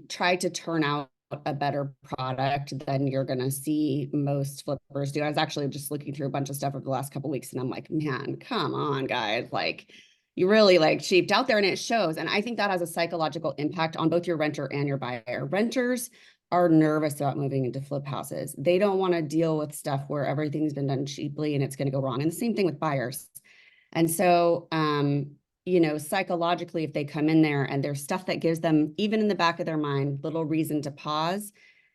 try to turn out a better product than you're going to see most flippers do. I was actually just looking through a bunch of stuff over the last couple of weeks, and I'm like, man, come on, guys. Like, you really like cheaped out there, and it shows. And I think that has a psychological impact on both your renter and your buyer. Renters are nervous about moving into flip houses. They don't want to deal with stuff where everything's been done cheaply and it's going to go wrong. And the same thing with buyers. And so, psychologically, if they come in there and there's stuff that gives them, even in the back of their mind, little reason to pause,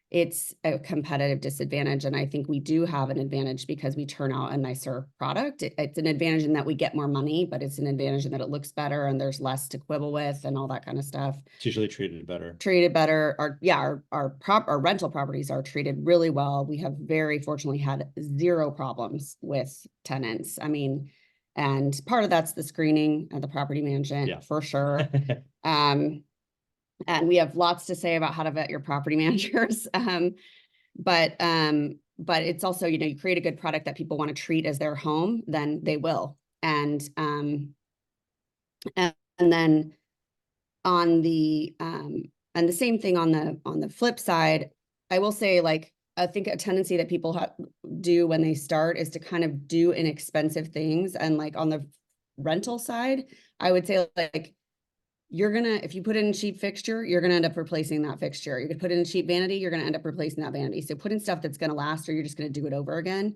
it's a competitive disadvantage. And I think we do have an advantage because we turn out a nicer product. It's an advantage in that we get more money, but it's an advantage in that it looks better and there's less to quibble with and all that kind of stuff. It's usually treated better. Our rental properties are treated really well. We have very fortunately had zero problems with tenants. I mean, and part of that's the screening of the property management, for sure. And we have lots to say about how to vet your property managers. But it's also, you create a good product that people want to treat as their home, then they will. And then on the same thing on the flip side, I will say, like, I think a tendency that people do when they start is to kind of do inexpensive things. And like on rental side, I would say like, if you put in a cheap fixture, you're gonna end up replacing that fixture. You could put in a cheap vanity, you're gonna end up replacing that vanity. So put in stuff that's gonna last, or you're just gonna do it over again.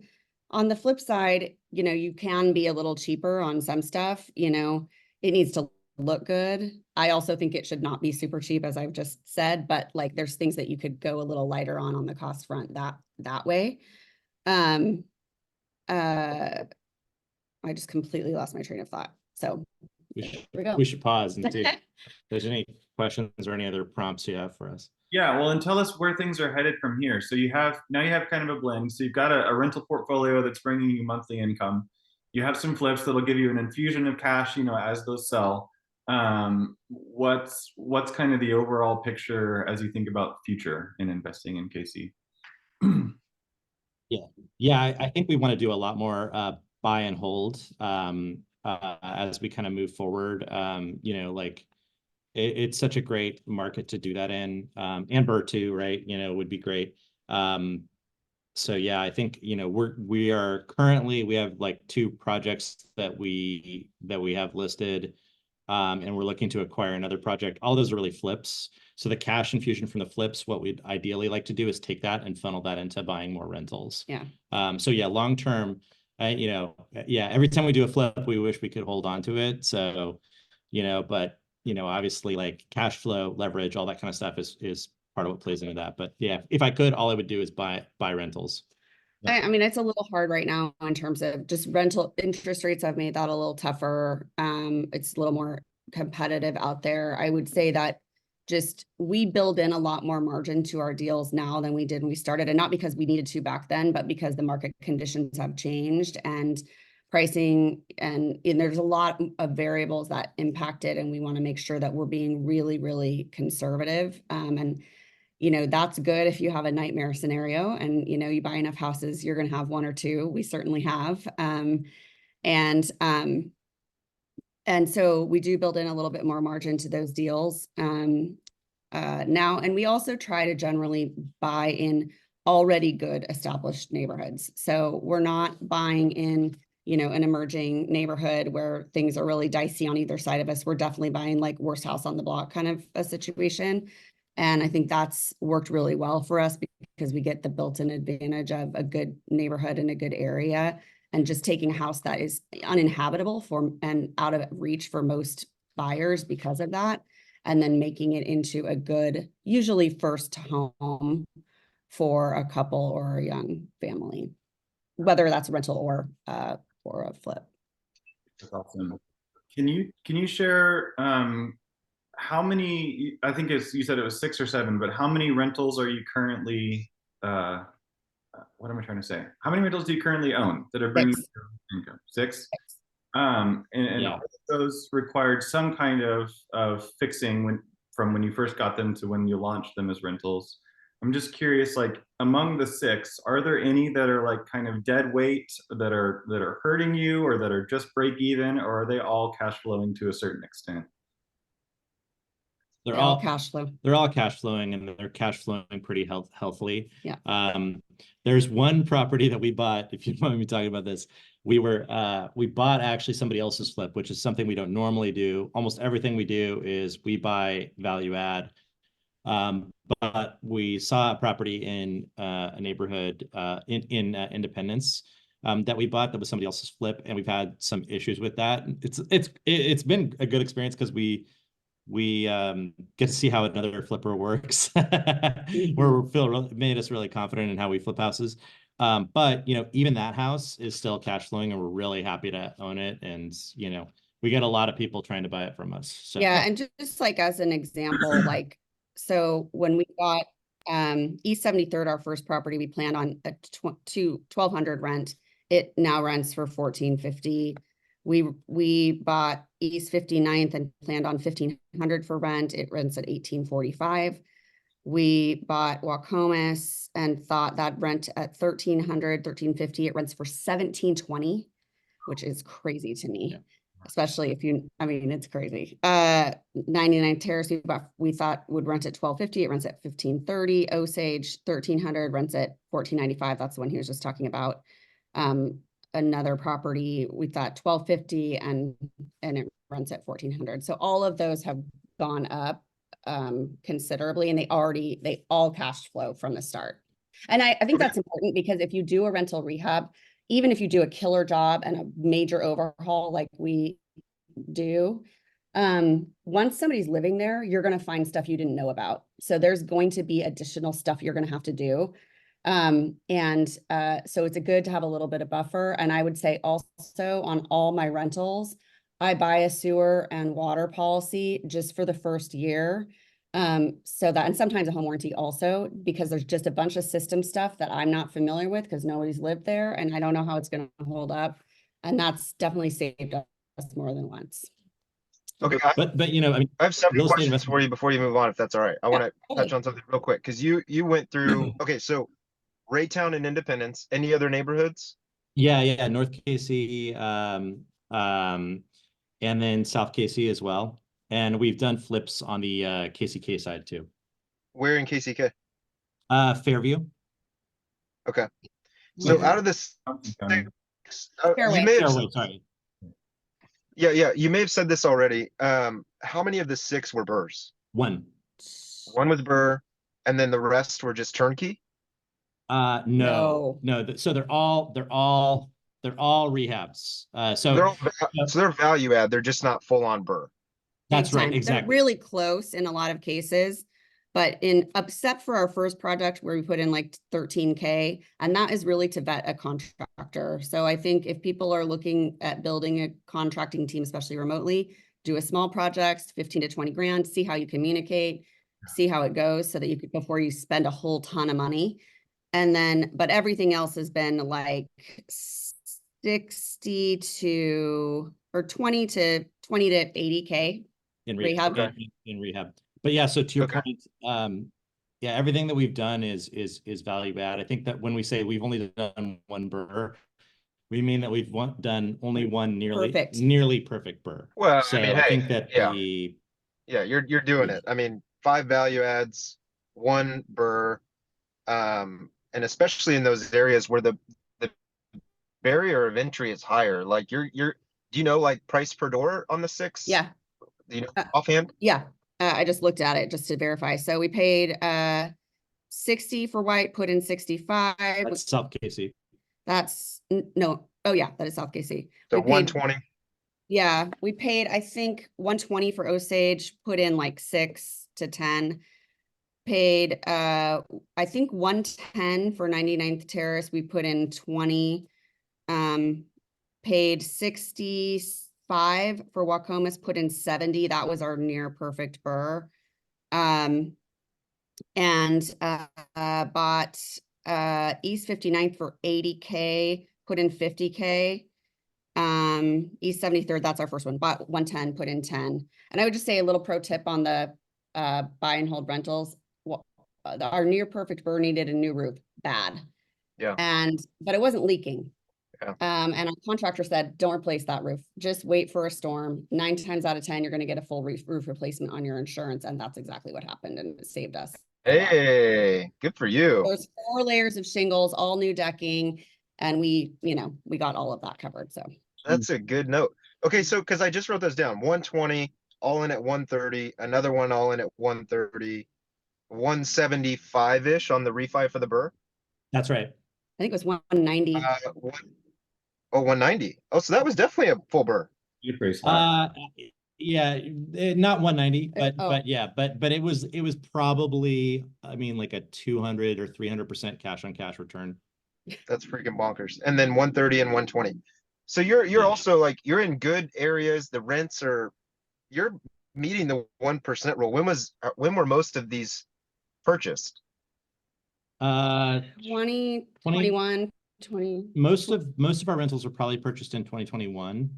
On the flip side, you can be a little cheaper on some stuff, it needs to look good. I also think it should not be super cheap, as I've just said, but like there's things that you could go a little lighter on the cost front that way. I just completely lost my train of thought. So we should pause and see if there's any questions or any other prompts you have for us. Yeah, well, and tell us where things are headed from here. So you have kind of a blend. So you've got a rental portfolio that's bringing you monthly income. You have some flips that'll give you an infusion of cash, as those sell. What's kind of the overall picture as you think about future in investing in KC? Yeah, I think we want to do a lot more buy and hold as we kind of move forward. Like it's such a great market to do that in, and BRRRR too, right? Would be great. So yeah, I think we have like 2 projects that we have listed, and we're looking to acquire another project. All those are really flips. So the cash infusion from the flips, what we'd ideally like to do is take that and funnel that into buying more rentals. Yeah. So yeah, long term, every time we do a flip, we wish we could hold on to it. So, but obviously like cash flow, leverage, all that kind of stuff is part of what plays into that. But yeah, if I could, all I would do is buy rentals. I mean, it's a little hard right now in terms of just rental interest rates. Have made that a little tougher. It's a little more competitive out there. I would say that we build in a lot more margin to our deals now than we did when we started, and not because we needed to back then, but because the market conditions have changed and pricing, and there's a lot of variables that impact it, and we want to make sure that we're being really, really conservative. And that's good if you have a nightmare scenario and you buy enough houses, you're going to have 1 or 2. We certainly have. And so we do build in a little bit more margin to those deals now. And we also try to generally buy in already good established neighborhoods. So we're not buying in, an emerging neighborhood where things are really dicey on either side of us. We're definitely buying like worst house on the block kind of a situation. And I think that's worked really well for us because we get the built-in advantage of a good neighborhood in a good area, and just taking a house that is uninhabitable and out of reach for most buyers because of that, and then making it into a good, usually first home for a couple or a young family, whether that's a rental or a flip. That's awesome. Can you share how many, I think you said it was 6 or 7, but how many rentals are you currently, what am I trying to say? How many rentals do you currently own that are bringing you income? 6? And yeah. Those required some kind of fixing from when you first got them to when you launched them as rentals. I'm just curious, like among the 6, are there any that are like kind of dead weight that are hurting you, or that are just break even, or are they all cash flowing to a certain extent? They're all cash flow. They're all cash flowing, and they're cash flowing pretty healthily. Yeah. There's one property that we bought, if you want me talking about this, we bought actually somebody else's flip, which is something we don't normally do. Almost everything we do is we buy value add. But we saw a property in a neighborhood in Independence that we bought that was somebody else's flip, and we've had some issues with that. It's been a good experience because we get to see how another flipper works. Made us really confident in how we flip houses. But even that house is still cash flowing, and we're really happy to own it. And we get a lot of people trying to buy it from us. So yeah, and just like as an example, like so when we got East 73rd, our first property, we planned on a $1,200 rent. It now rents for $1,450. We bought East 59th and planned on $1,500 for rent. It rents at $1,845. We bought Wacomas and thought that rent at $1,300, $1,350. It rents for $1,720, which is crazy to me. Yeah. Especially if it's crazy. 99 Terrace, we thought would rent at $1,250. It rents at $1,530. Osage, $1,300, rents at $1,495. That's the one he was just talking about. another property, we thought 1,250 and it runs at 1,400. So all of those have gone up considerably, and they all cash flow from the start. And I think that's important, because if you do a rental rehab, even if you do a killer job and a major overhaul like we do, once somebody's living there, you're going to find stuff you didn't know about. So there's going to be additional stuff you're going to have to do. So it's good to have a little bit of buffer. And I would say also on all my rentals, I buy a sewer and water policy just for the first year. So that, and sometimes a home warranty also, because there's just a bunch of system stuff that I'm not familiar with because nobody's lived there and I don't know how it's going to hold up. And that's definitely saved us more than once. Okay, But you know, I mean, I have several real estate questions for you before you move on, if that's all right. I want to touch on something real quick because you went through. Okay, so Raytown and Independence. Any other neighborhoods? yeah, North KC, and then South KC as well. And we've done flips on the KCK side too. Where in KCK? Fairview. Okay. So out of this, Fairway. you may have, Fairway, sorry. yeah, you may have said this already. How many of the 6 were BRRRRs? One. One was BRRRR, and then the rest were just turnkey? No. So they're all rehabs. So they're value add. They're just not full on BRRRR. That's Big right, time. exactly. They're really close in a lot of cases, but except for our first project where we put in like 13K, and that is really to vet a contractor. So I think if people are looking at building a contracting team, especially remotely, do a small project, 15 to 20 grand, see how you communicate, see how it goes so that you could, before you spend a whole ton of money. And then, but everything else has been like 60 to, or 20 to 80K. In Rehab. in rehab. But yeah, so to your Okay. point, yeah, everything that we've done is value add. I think that when we say we've only done one BRRRR, we mean that we've done only one nearly perfect BRRRR. Well, So I mean, I hey, think that yeah, you're doing it. I mean, 5 value adds, 1 BRRRR, and especially in those areas where the barrier of entry is higher. Like do you know like price per door on the 6? Yeah. Do you know offhand? Yeah. I just looked at it just to verify. So we paid 60 for white, put in 65. that's South KC. That's no. Oh yeah, that is South KC. So We paid, 120. yeah, we paid, I think 120 for Osage, put in like 6 to 10. Paid I think 110 for 99th Terrace, we put in 20. Paid 65 for Wacomas, put in 70. That was our near perfect BRRRR. And bought East 59th for 80K, put in 50K. East 73rd, that's our first one, bought 110, put in 10. And I would just say a little pro tip on the buy and hold rentals. Our near perfect BRRRR needed a new roof, bad. Yeah. But it wasn't leaking. Yeah. And our contractor said, don't replace that roof. Just wait for a storm. 9 times out of 10, you're going to get a full roof replacement on your insurance. And that's exactly what happened. And it saved us. Hey, good for you. There's 4 layers of shingles, all new decking. And we got all of that covered. So That's a good note. Okay, so because I just wrote those down, 120, all in at 130, another one all in at 130, 175-ish on the refi for the BRRRR. That's right. I think it was 190. 190. Oh, so that was definitely a full BRRRR. You're pretty smart. Yeah, not 190, but yeah, but it was probably, I mean, like a 200 or 300% cash on cash return. That's freaking bonkers. And then 130 and 120. So you're also like, you're in good areas. The rents you're meeting the 1% rule. When were most of these purchased? 20, 21, 20. Most of our rentals were probably purchased in 2021.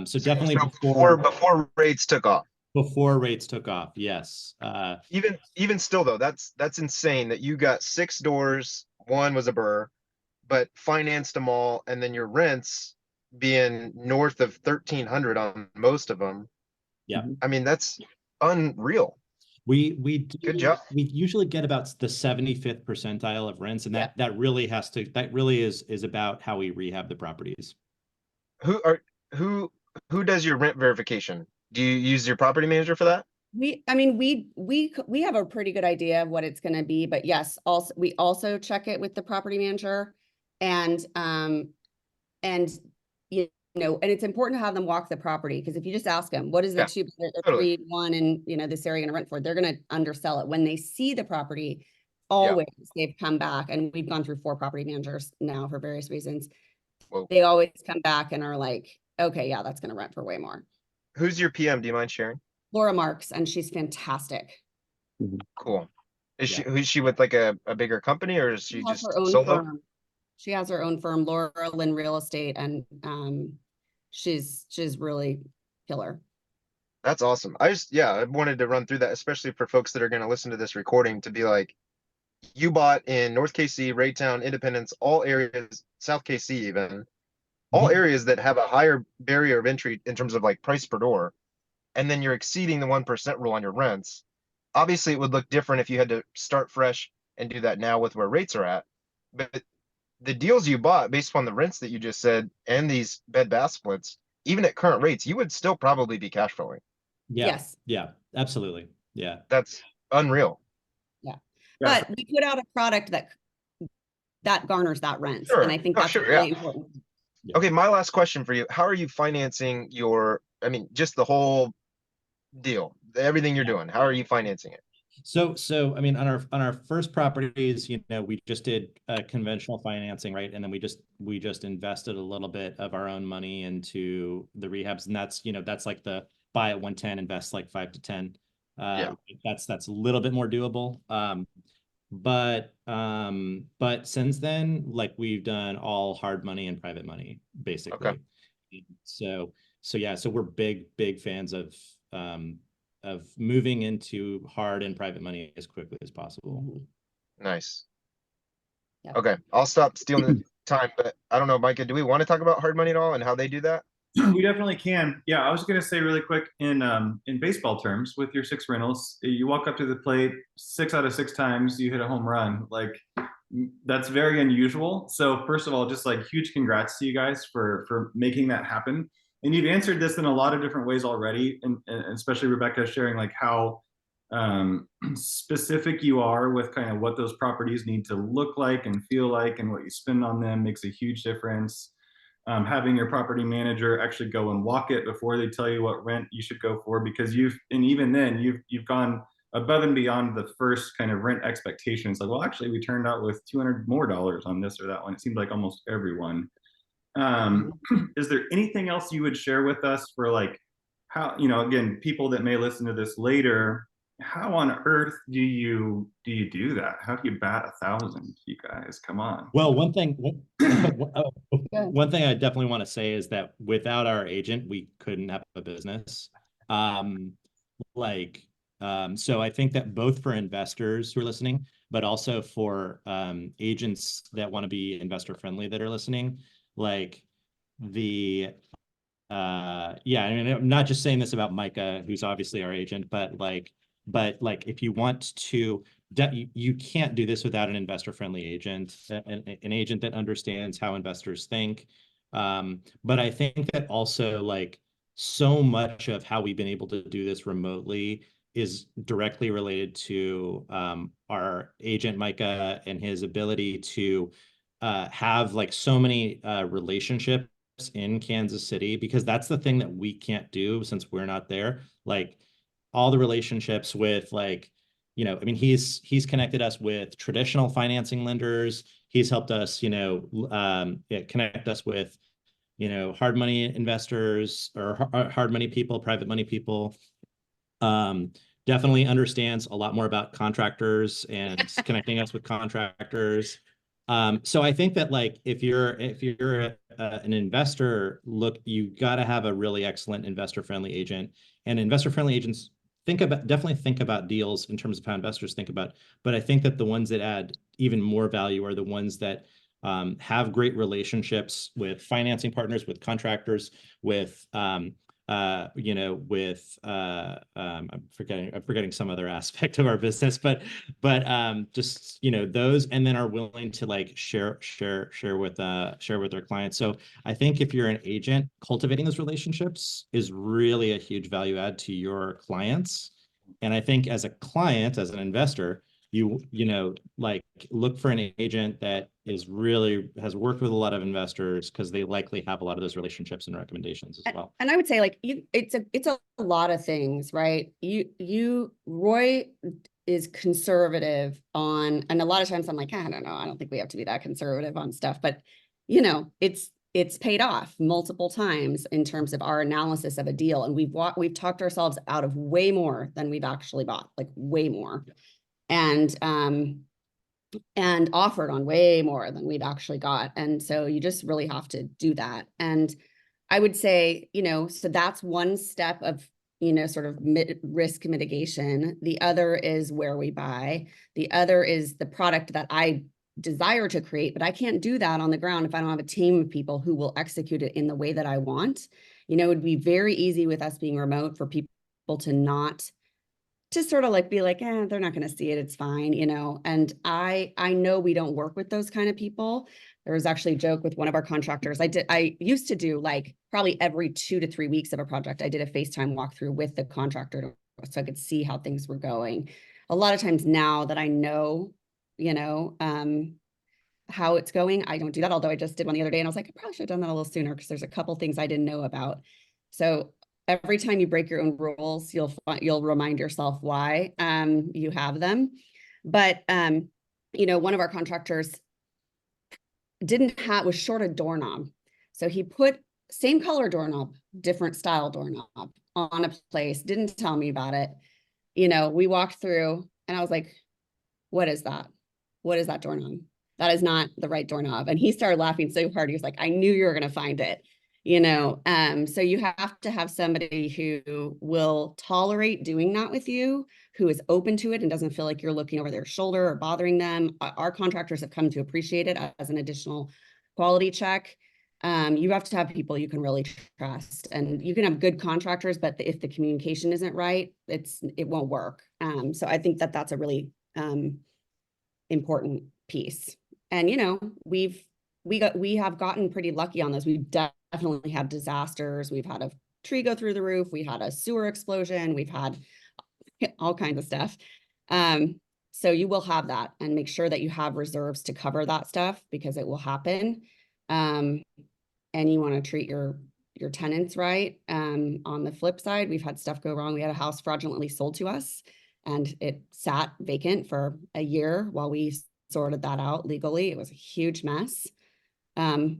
So definitely before rates took off. Before rates took off, yes. Even still though, that's insane that you got 6 doors, 1 was a BRRRR, but financed them all, and then your rents being north of 1,300 on most of them. Yeah. I mean, that's unreal. We Good job. we usually get about the 75th percentile of rents, and that really is about how we rehab the properties. Who does your rent verification? Do you use your property manager for that? I mean, we have a pretty good idea of what it's gonna be, but yes, also, we also check it with the property manager. And, you know, and it's important to have them walk the property, because if you just ask them, what is the Yeah, 2 or totally. 3, 1 in, you know, this area gonna rent for, they're gonna undersell it. When they see the property, always they've come back, and we've gone through 4 property managers now for various reasons. Whoa. They always come back and are like, okay, yeah, that's gonna rent for way more. Who's your PM? Do you mind sharing? Laura Marks, and she's fantastic. Cool. Yeah. Who's she with, like a bigger company, or is She she has just her own solo? firm. She has her own firm, Laura Lynn Real Estate, and she's really killer. That's awesome. I wanted to run through that, especially for folks that are going to listen to this recording, to be like, you bought in North KC, Raytown, Independence, all areas, South KC even, all areas that have a higher barrier of entry in terms of like price per door, and then you're exceeding the 1% rule on your rents. Obviously, it would look different if you had to start fresh and do that now with where rates are at. But the deals you bought based upon the rents that you just said and these Bed Bath splits, even at current rates, you would still probably be cash flowing. Yeah. Yes. Yeah, absolutely. Yeah. That's unreal. Yeah. Yeah. But we put out a product that garners that rent. Sure. And I think Oh, that's sure, really yeah. important. Yeah. Okay, my last question for you. How are you financing just the whole deal, everything you're doing? How are you financing it? So I mean, on our first properties, you know, we just did conventional financing, right? And then we just invested a little bit of our own money into the rehabs, and that's, you know, that's like the buy at 110, invest like 5 to 10. Yeah. That's a little bit more doable. But since then, like, we've done all hard money and private money, basically. Okay. So yeah, so we're big fans of moving into hard and private money as quickly as possible. Nice. Yeah. Okay, I'll stop stealing the time, but I don't know, Micah, do we want to talk about hard money at all and how they do that? We definitely can. Yeah, I was gonna say really quick, in baseball terms, with your 6 rentals, you walk up to the plate 6 out of 6 times you hit a home run. Like, that's very unusual. So first of all, just like huge congrats to you guys for making that happen. And you've answered this in a lot of different ways already, and especially Rebekah sharing like how specific you are with kind of what those properties need to look like and feel like, and what you spend on them makes a huge difference. Having your property manager actually go and walk it before they tell you what rent you should go for, because even then you've gone above and beyond the first kind of rent expectations. Like, well, actually we turned out with $200 more on this or that one. It seemed like almost everyone. Is there anything else you would share with us for like how, you know, again, people that may listen to this later, how on earth do you do that? How do you bat 1,000, you guys? Come on. Well, one thing I definitely want to say is that without our agent, we couldn't have a business. So I think that both for investors who are listening, but also for agents that want to be investor friendly that are listening, like I mean, I'm not just saying this about Micah, who's obviously our agent, but if you want to, you can't do this without an investor friendly agent, an agent that understands how investors think. But I think that also, like, so much of how we've been able to do this remotely is directly related to our agent Micah and his ability to have like so many relationships in Kansas City, because that's the thing that we can't do since we're not there. Like, all the relationships with, like, you know, I mean, he's connected us with traditional financing lenders. He's helped us, you know, connect us with, you know, hard money investors or hard money people, private money people. Definitely understands a lot more about contractors and connecting us with contractors. So I think that, like, if you're an investor, you got to have a really excellent investor friendly agent, and investor friendly agents definitely think about deals in terms of how investors think about. But I think that the ones that add even more value are the ones that have great relationships with financing partners, with contractors, with you know, with I'm forgetting some other aspect of our business, but just, you know, those, and then are willing to like share with their clients. So I think if you're an agent, cultivating those relationships is really a huge value add to your clients. And I think as a client, as an investor, you know, like look for an agent that has worked with a lot of investors, because they likely have a lot of those relationships and recommendations as well. And I would say like it's a lot of things, right? Roy is conservative on, and a lot of times I'm like, I don't know, I don't think we have to be that conservative on stuff, but you know, it's paid off multiple times in terms of our analysis of a deal. And we've talked ourselves out of way more than we've actually bought, like way more. And offered on way more than we've actually got. And so you just really have to do that. And I would say, you know, so that's one step of, you know, sort of risk mitigation. The other is where we buy. The other is the product that I desire to create, but I can't do that on the ground if I don't have a team of people who will execute it in the way that I want. You know, it would be very easy with us being remote for people to not just sort of like be like, they're not going to see it. It's fine, you know? And I know we don't work with those kind of people. There was actually a joke with one of our contractors. I used to do like probably every 2 to 3 weeks of a project. I did a FaceTime walkthrough with the contractor so I could see how things were going. A lot of times now that I know, you know, how it's going, I don't do that. Although I just did one the other day and I was like, I probably should have done that a little sooner because there's a couple things I didn't know about. So every time you break your own rules, you'll remind yourself why you have them. But you know, one of our contractors was short a doorknob. So he put same color doorknob, different style doorknob on a place, didn't tell me about it. You know, we walked through and I was like, what is that? What is that doorknob? That is not the right doorknob. And he started laughing so hard. He was like, I knew you were going to find it. You know, so you have to have somebody who will tolerate doing that with you, who is open to it and doesn't feel like you're looking over their shoulder or bothering them. Our contractors have come to appreciate it as an additional quality check. You have to have people you can really trust, and you can have good contractors, but if the communication isn't right, it won't work. So I think that's a really important piece. And, you know, we have gotten pretty lucky on this. We've definitely had disasters. We've had a tree go through the roof. We had a sewer explosion. We've had all kinds of stuff. So you will have that, and make sure that you have reserves to cover that stuff because it will happen. And you want to treat your tenants right. On the flip side, we've had stuff go wrong. We had a house fraudulently sold to us and it sat vacant for a year while we sorted that out legally. It was a huge mess.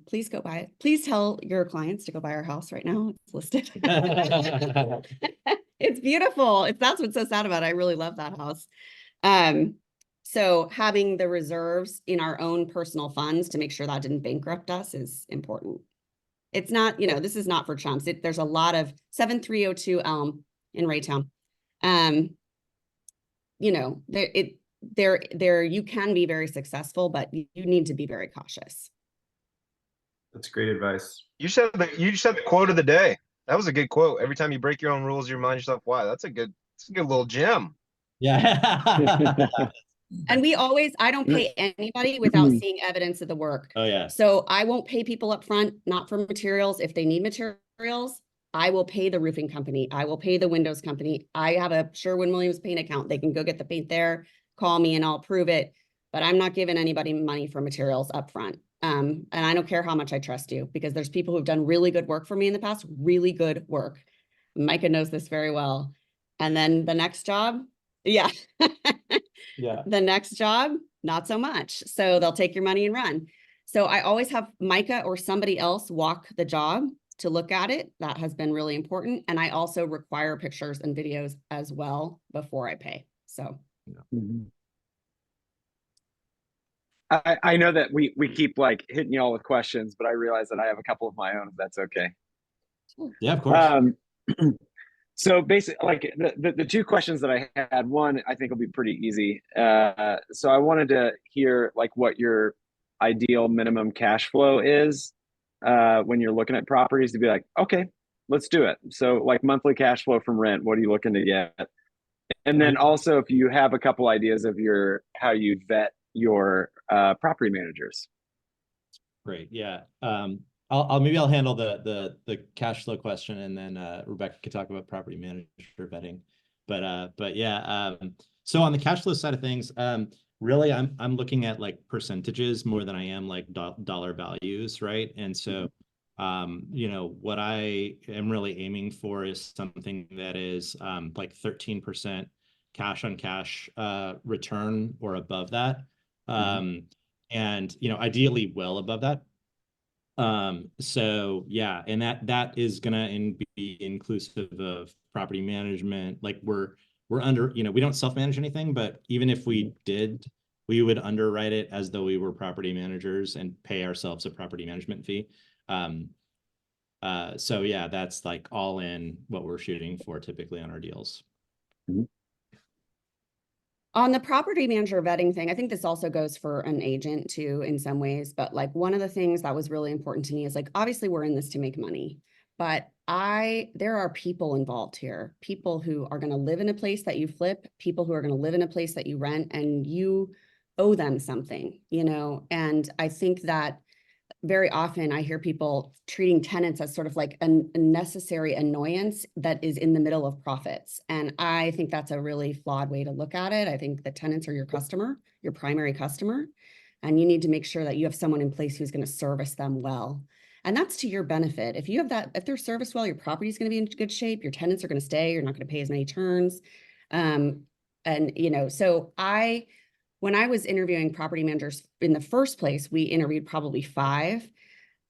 Please go buy it. Please tell your clients to go buy our house right now. It's listed. It's beautiful. That's what's so sad about it. I really love that house. So having the reserves in our own personal funds to make sure that didn't bankrupt us is important. It's not, you know, this is not for chumps. There's a lot of 7302 Elm in Raytown. You know, there you can be very successful, but you need to be very cautious. That's great advice. You said the quote of the day. That was a good quote. Every time you break your own rules, you remind yourself why. That's a good little gem. Yeah. And I don't pay anybody without seeing evidence of the work. Oh yeah. So I won't pay people up front, not for materials. If they need materials, I will pay the roofing company. I will pay the windows company. I have a Sherwin-Williams paint account. They can go get the paint there, call me and I'll approve it. But I'm not giving anybody money for materials up front. And I don't care how much I trust you, because there's people who've done really good work for me in the past, really good work. Micah knows this very well. And then the next job, yeah. Yeah. The next job, not so much. So they'll take your money and run. So I always have Micah or somebody else walk the job to look at it. That has been really important. And I also require pictures and videos as well before I pay. So. Mm-hmm. I know that we keep like hitting y'all with questions, but I realize that I have a couple of my own, if that's okay. Yeah, of course. So basically, like the two questions that I had, one I think will be pretty easy. So I wanted to hear like what your ideal minimum cash flow is when you're looking at properties, to be like, okay, let's do it. So like monthly cash flow from rent, what are you looking to get? And then also if you have a couple ideas of how you vet your property managers. Great. Yeah. I'll handle the cash flow question, and then Rebekah could talk about property manager vetting. But yeah, so on the cash flow side of things, really I'm looking at like percentages more than I am like dollar values, right? And so you know, what I am really aiming for is something that is like 13% cash on cash return or above that. And you know, ideally well above that. So yeah, and that is gonna be inclusive of property management. Like we're under, you know, we don't self-manage anything, but even if we did, we would underwrite it as though we were property managers and pay ourselves a property management fee. So yeah, that's like all in what we're shooting for typically on our deals. On the property manager vetting thing, I think this also goes for an agent too, in some ways, but like one of the things that was really important to me is like, obviously we're in this to make money, but there are people involved here, people who are going to live in a place that you flip, people who are going to live in a place that you rent, and you owe them something, you know? And I think that very often I hear people treating tenants as sort of like a necessary annoyance that is in the middle of profits. And I think that's a really flawed way to look at it. I think the tenants are your customer, your primary customer, and you need to make sure that you have someone in place who's going to service them well. And that's to your benefit. If you have that, if they're serviced well, your property is going to be in good shape, your tenants are going to stay, you're not going to pay as many turns. And, you know, so when I was interviewing property managers in the first place, we interviewed probably 5.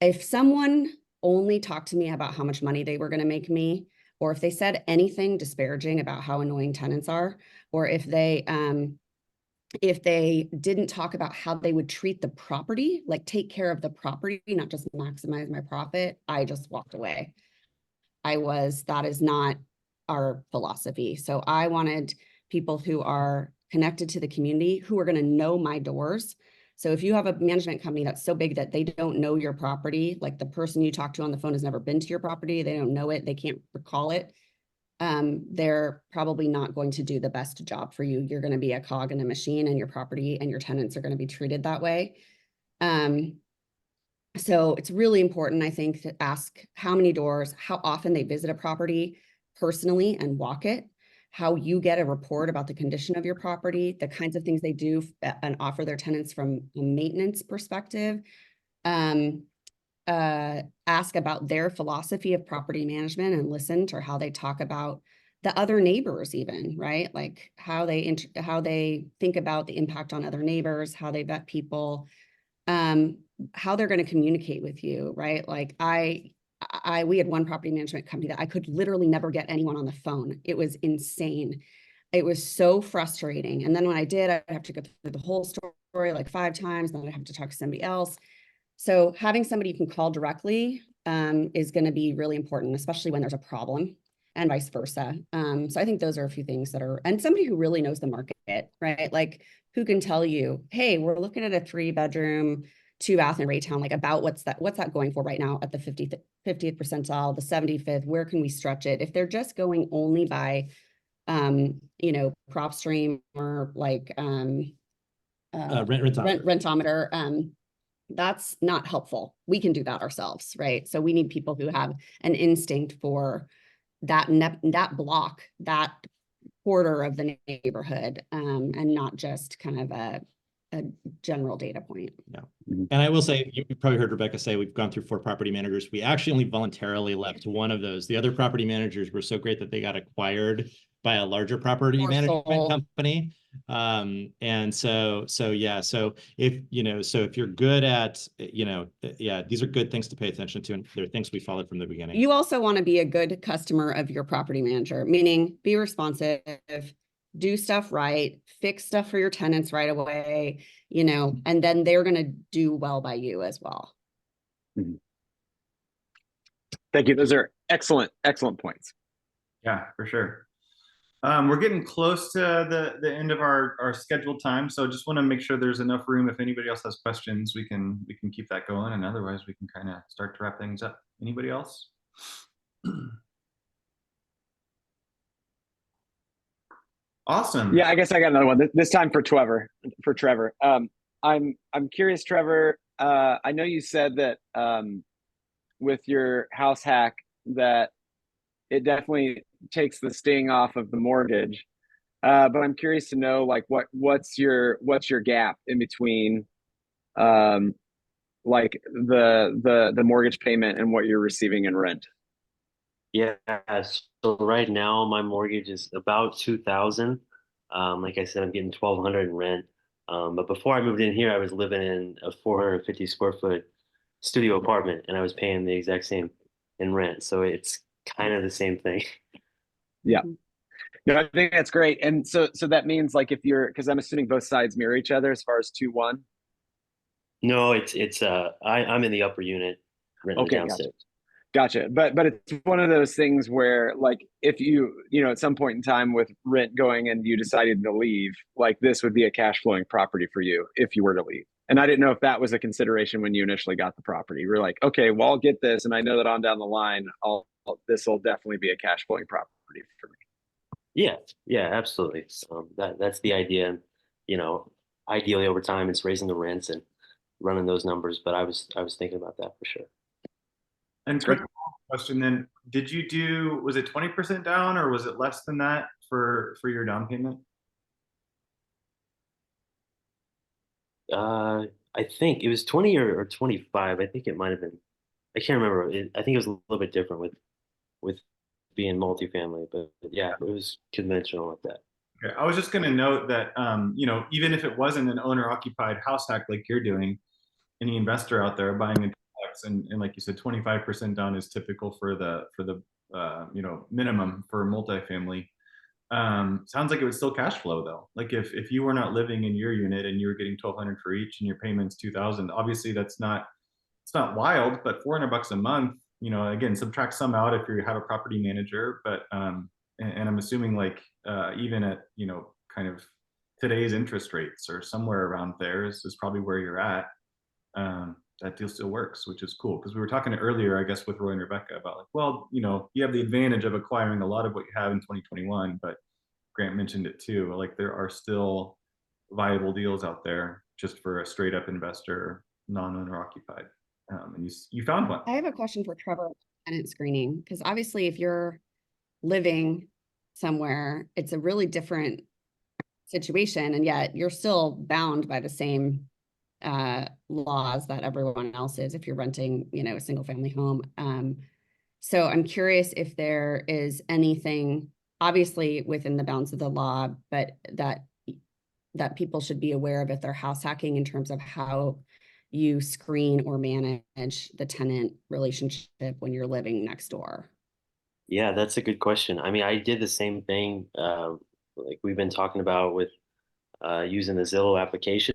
If someone only talked to me about how much money they were going to make me, or if they said anything disparaging about how annoying tenants are, or if they didn't talk about how they would treat the property, like take care of the property, not just maximize my profit, I just walked away. That is not our philosophy. So I wanted people who are connected to the community, who are going to know my doors. So if you have a management company that's so big that they don't know your property, like the person you talk to on the phone has never been to your property, they don't know it, they can't recall it, they're probably not going to do the best job for you. You're going to be a cog in a machine, and your property and your tenants are going to be treated that way. So it's really important, I think, to ask how many doors, how often they visit a property personally and walk it, how you get a report about the condition of your property, the kinds of things they do and offer their tenants from a maintenance perspective. Ask about their philosophy of property management and listen to how they talk about the other neighbors even, right? Like how they think about the impact on other neighbors, how they vet people, how they're going to communicate with you, right? Like we had one property management company that I could literally never get anyone on the phone. It was insane. It was so frustrating. And then when I did, I'd have to go through the whole story like 5 times, then I'd have to talk to somebody else. So having somebody you can call directly is going to be really important, especially when there's a problem, and vice versa. So I think those are a few things that are, and somebody who really knows the market, right? Like who can tell you, hey, we're looking at a 3-bedroom, 2-bath in Raytown, like about what's that going for right now at the 50th percentile, the 75th, where can we stretch it? If they're just going only by, you know, PropStream or like Rentometer, that's not helpful. We can do that ourselves, right? So we need people who have an instinct for that block, that quarter of the neighborhood, and not just kind of a general data point. Yeah. And I will say, you probably heard Rebekah say we've gone through 4 property managers. We actually only voluntarily left one of those. The other property managers were so great that they got acquired by a larger property management company. And so yeah, so if you're good at, yeah, these are good things to pay attention to, and they're things we followed from the beginning. You also want to be a good customer of your property manager, meaning be responsive, do stuff right, fix stuff for your tenants right away, you know, and then they're going to do well by you as well. Thank you. Those are excellent points. Yeah, for sure. We're getting close to the end of our scheduled time, so just want to make sure there's enough room. If anybody else has questions, we can keep that going, and otherwise we can kind of start to wrap things up. Anybody else? Awesome. Yeah, I guess I got another one. This time for Trevor. For Trevor. I'm curious, Trevor. I know you said that with your house hack that it definitely takes the sting off of the mortgage. But I'm curious to know, like, what's your gap in between like the mortgage payment and what you're receiving in rent? Yeah, so right now my mortgage is about 2,000. Like I said, I'm getting 1,200 in rent. But before I moved in here, I was living in a 450 square foot studio apartment, and I was paying the exact same in rent. So it's kind of the same thing. Yeah. No, I think that's great. And so that means, like, if you're, because I'm assuming both sides mirror each other as far as 2-1. No, I'm in the upper unit, renting the Okay, gotcha. downstairs. Gotcha. But it's one of those things where, like, if you know, at some point in time with rent going and you decided to leave, like, this would be a cash flowing property for you if you were to leave. And I didn't know if that was a consideration when you initially got the property. We're like, okay, well, I'll get this, and I know that on down the line, this will definitely be a cash flowing property for me. Yeah, yeah, absolutely. That's the idea. And, you know, ideally over time, it's raising the rents and running those numbers. But I was thinking about that for sure. And Great. quick question then, was it 20% down or was it less than that for your down payment? I think it was 20 or 25. I think it might have been. I can't remember. I think it was a little bit different with being multifamily, but yeah, it was conventional like that. Okay. I was just going to note that, even if it wasn't an owner occupied house hack like you're doing, any investor out there buying a duplex and like you said, 25% down is typical for the minimum for multifamily. Sounds like it would still cash flow though. Like if you were not living in your unit and you were getting 1,200 for each and your payment's 2,000, obviously it's not wild, but 400 bucks a month, again, subtract some out if you have a property manager, but and I'm assuming like even at kind of today's interest rates or somewhere around there is probably where you're at. That deal still works, which is cool because we were talking earlier, I guess, with Roy and Rebekah about like, well, you have the advantage of acquiring a lot of what you have in 2021, but Grant mentioned it too. Like there are still viable deals out there just for a straight up investor, non-owner occupied. And you found one. I have a question for Trevor on tenant screening, because obviously if you're living somewhere, it's a really different situation, and yet you're still bound by the same laws that everyone else is if you're renting, a single family home. So I'm curious if there is anything, obviously within the bounds of the law, but that people should be aware of if they're house hacking in terms of how you screen or manage the tenant relationship when you're living next door. Yeah, that's a good question. I mean, I did the same thing, like we've been talking about with using the Zillow applications.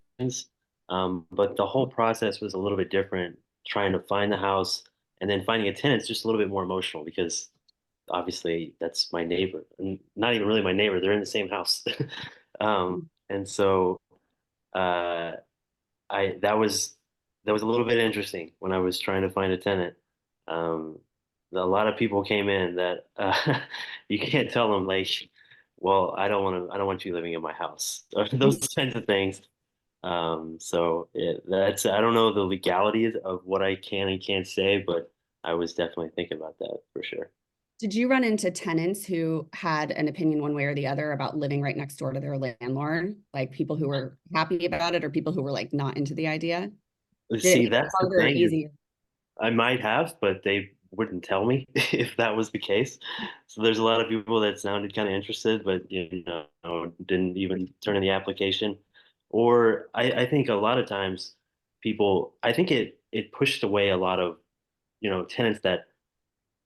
But the whole process was a little bit different, trying to find the house and then finding a tenant is just a little bit more emotional because obviously that's my neighbor, and not even really my neighbor. They're in the same house. And so uh, that was a little bit interesting when I was trying to find a tenant. Um, a lot of people came in that you can't tell them like, well, I don't want you living in my house, or those kinds of things. I don't know the legalities of what I can and can't say, but I was definitely thinking about that for sure. Did you run into tenants who had an opinion one way or the other about living right next door to their landlord? Like people who were happy about it or people who were like not into the idea? Did it See, make it that's the harder or thing. easier? I might have, but they wouldn't tell me if that was the case. So there's a lot of people that sounded kind of interested, but didn't even turn in the application. Or I think a lot of times I think it pushed away a lot of, tenants that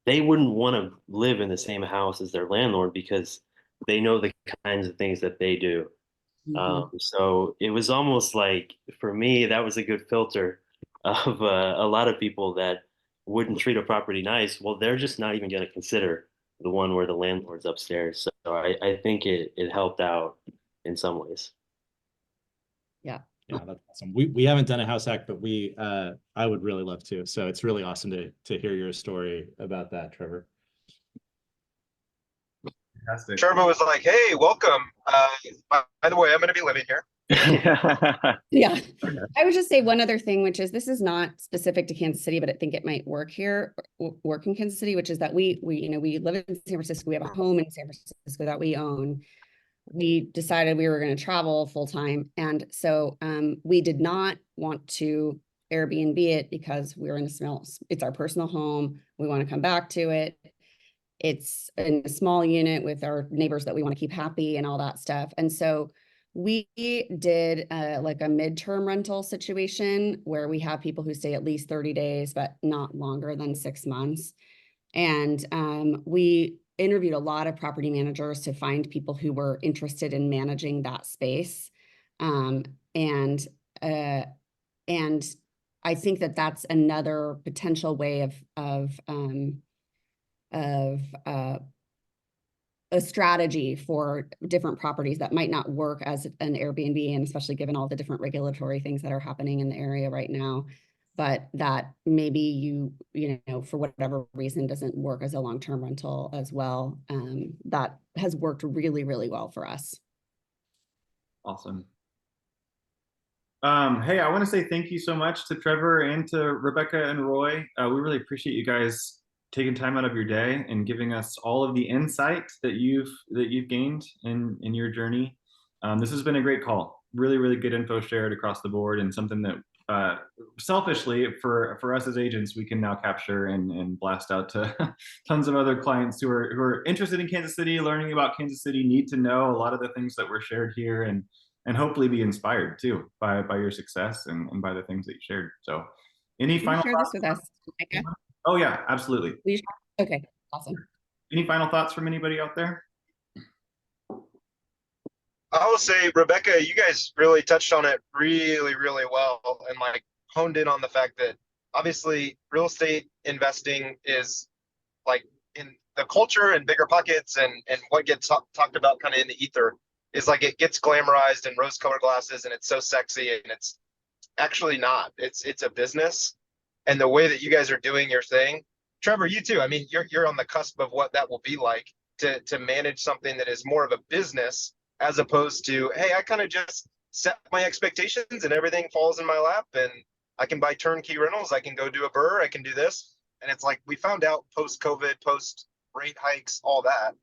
they wouldn't want to live in the same house as their landlord because they know the kinds of things that they do. So it was almost like for me, that was a good filter of a lot of people that wouldn't treat a property nice. Well, they're just not even going to consider the one where the landlord's upstairs. So I think it helped out in some ways. Yeah. Yeah, that's awesome. We haven't done a house hack, but I would really love to. So it's really awesome to hear your story about that, Trevor. Fantastic. Trevor was like, "Hey, welcome. By the way, I'm going to be living here." Yeah. I would just say one other thing, which is this is not specific to Kansas City, but I think it might work here, work in Kansas City, which is that we live in San Francisco. We have a home in San Francisco that we own. We decided we were going to travel full time. And so we did not want to Airbnb it because we're in it's our personal home. We want to come back to it. It's in a small unit with our neighbors that we want to keep happy and all that stuff. And so we did like a midterm rental situation where we have people who stay at least 30 days, but not longer than 6 months. And we interviewed a lot of property managers to find people who were interested in managing that space. And I think that that's another potential way of a strategy for different properties that might not work as an Airbnb, and especially given all the different regulatory things that are happening in the area right now, but that maybe you know, for whatever reason doesn't work as a long-term rental as well. That has worked really, really well for us. Awesome. Hey, I want to say thank you so much to Trevor and to Rebekah and Roy. We really appreciate you guys taking time out of your day and giving us all of the insight that you've gained in your journey. This has been a great call. Really, really good info shared across the board, and something that selfishly for us as agents, we can now capture and blast out to tons of other clients who are interested in Kansas City, learning about Kansas City, need to know a lot of the things that were shared here, and hopefully be inspired too by your success and by the things that you shared. So any Can final you share thoughts? this with us, Micah? Oh yeah, absolutely. Okay, awesome. Any final thoughts from anybody out there? I will say, Rebekah, you guys really touched on it really, really well, and like honed in on the fact that obviously real estate investing is like in the culture and bigger pockets, and what gets talked about kind of in the ether is like it gets glamorized and rose-colored glasses, and it's so sexy, and it's actually not. It's a business, and the way that you guys are doing your thing, Trevor, you too. I mean, you're on the cusp of what that will be like to manage something that is more of a business, as opposed to, hey, I kind of just set my expectations and everything falls in my lap, and I can buy turnkey rentals. I can go do a BRRRR. I can do this. And it's like we found out post-COVID, post-rate hikes, all that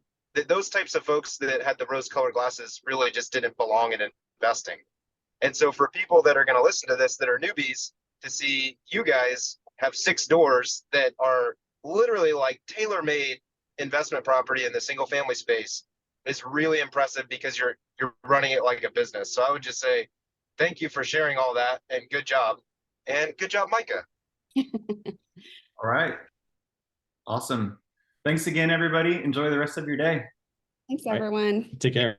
those types of folks that had the rose-colored glasses really just didn't belong in investing. And so for people that are going to listen to this that are newbies, to see you guys have 6 doors that are literally like tailor-made investment property in the single-family space is really impressive, because you're running it like a business. So I would just say thank you for sharing all that, and good job. And good job, Micah. All right. Awesome. Thanks again, everybody. Enjoy the rest of your day. Thanks, everyone. Take care.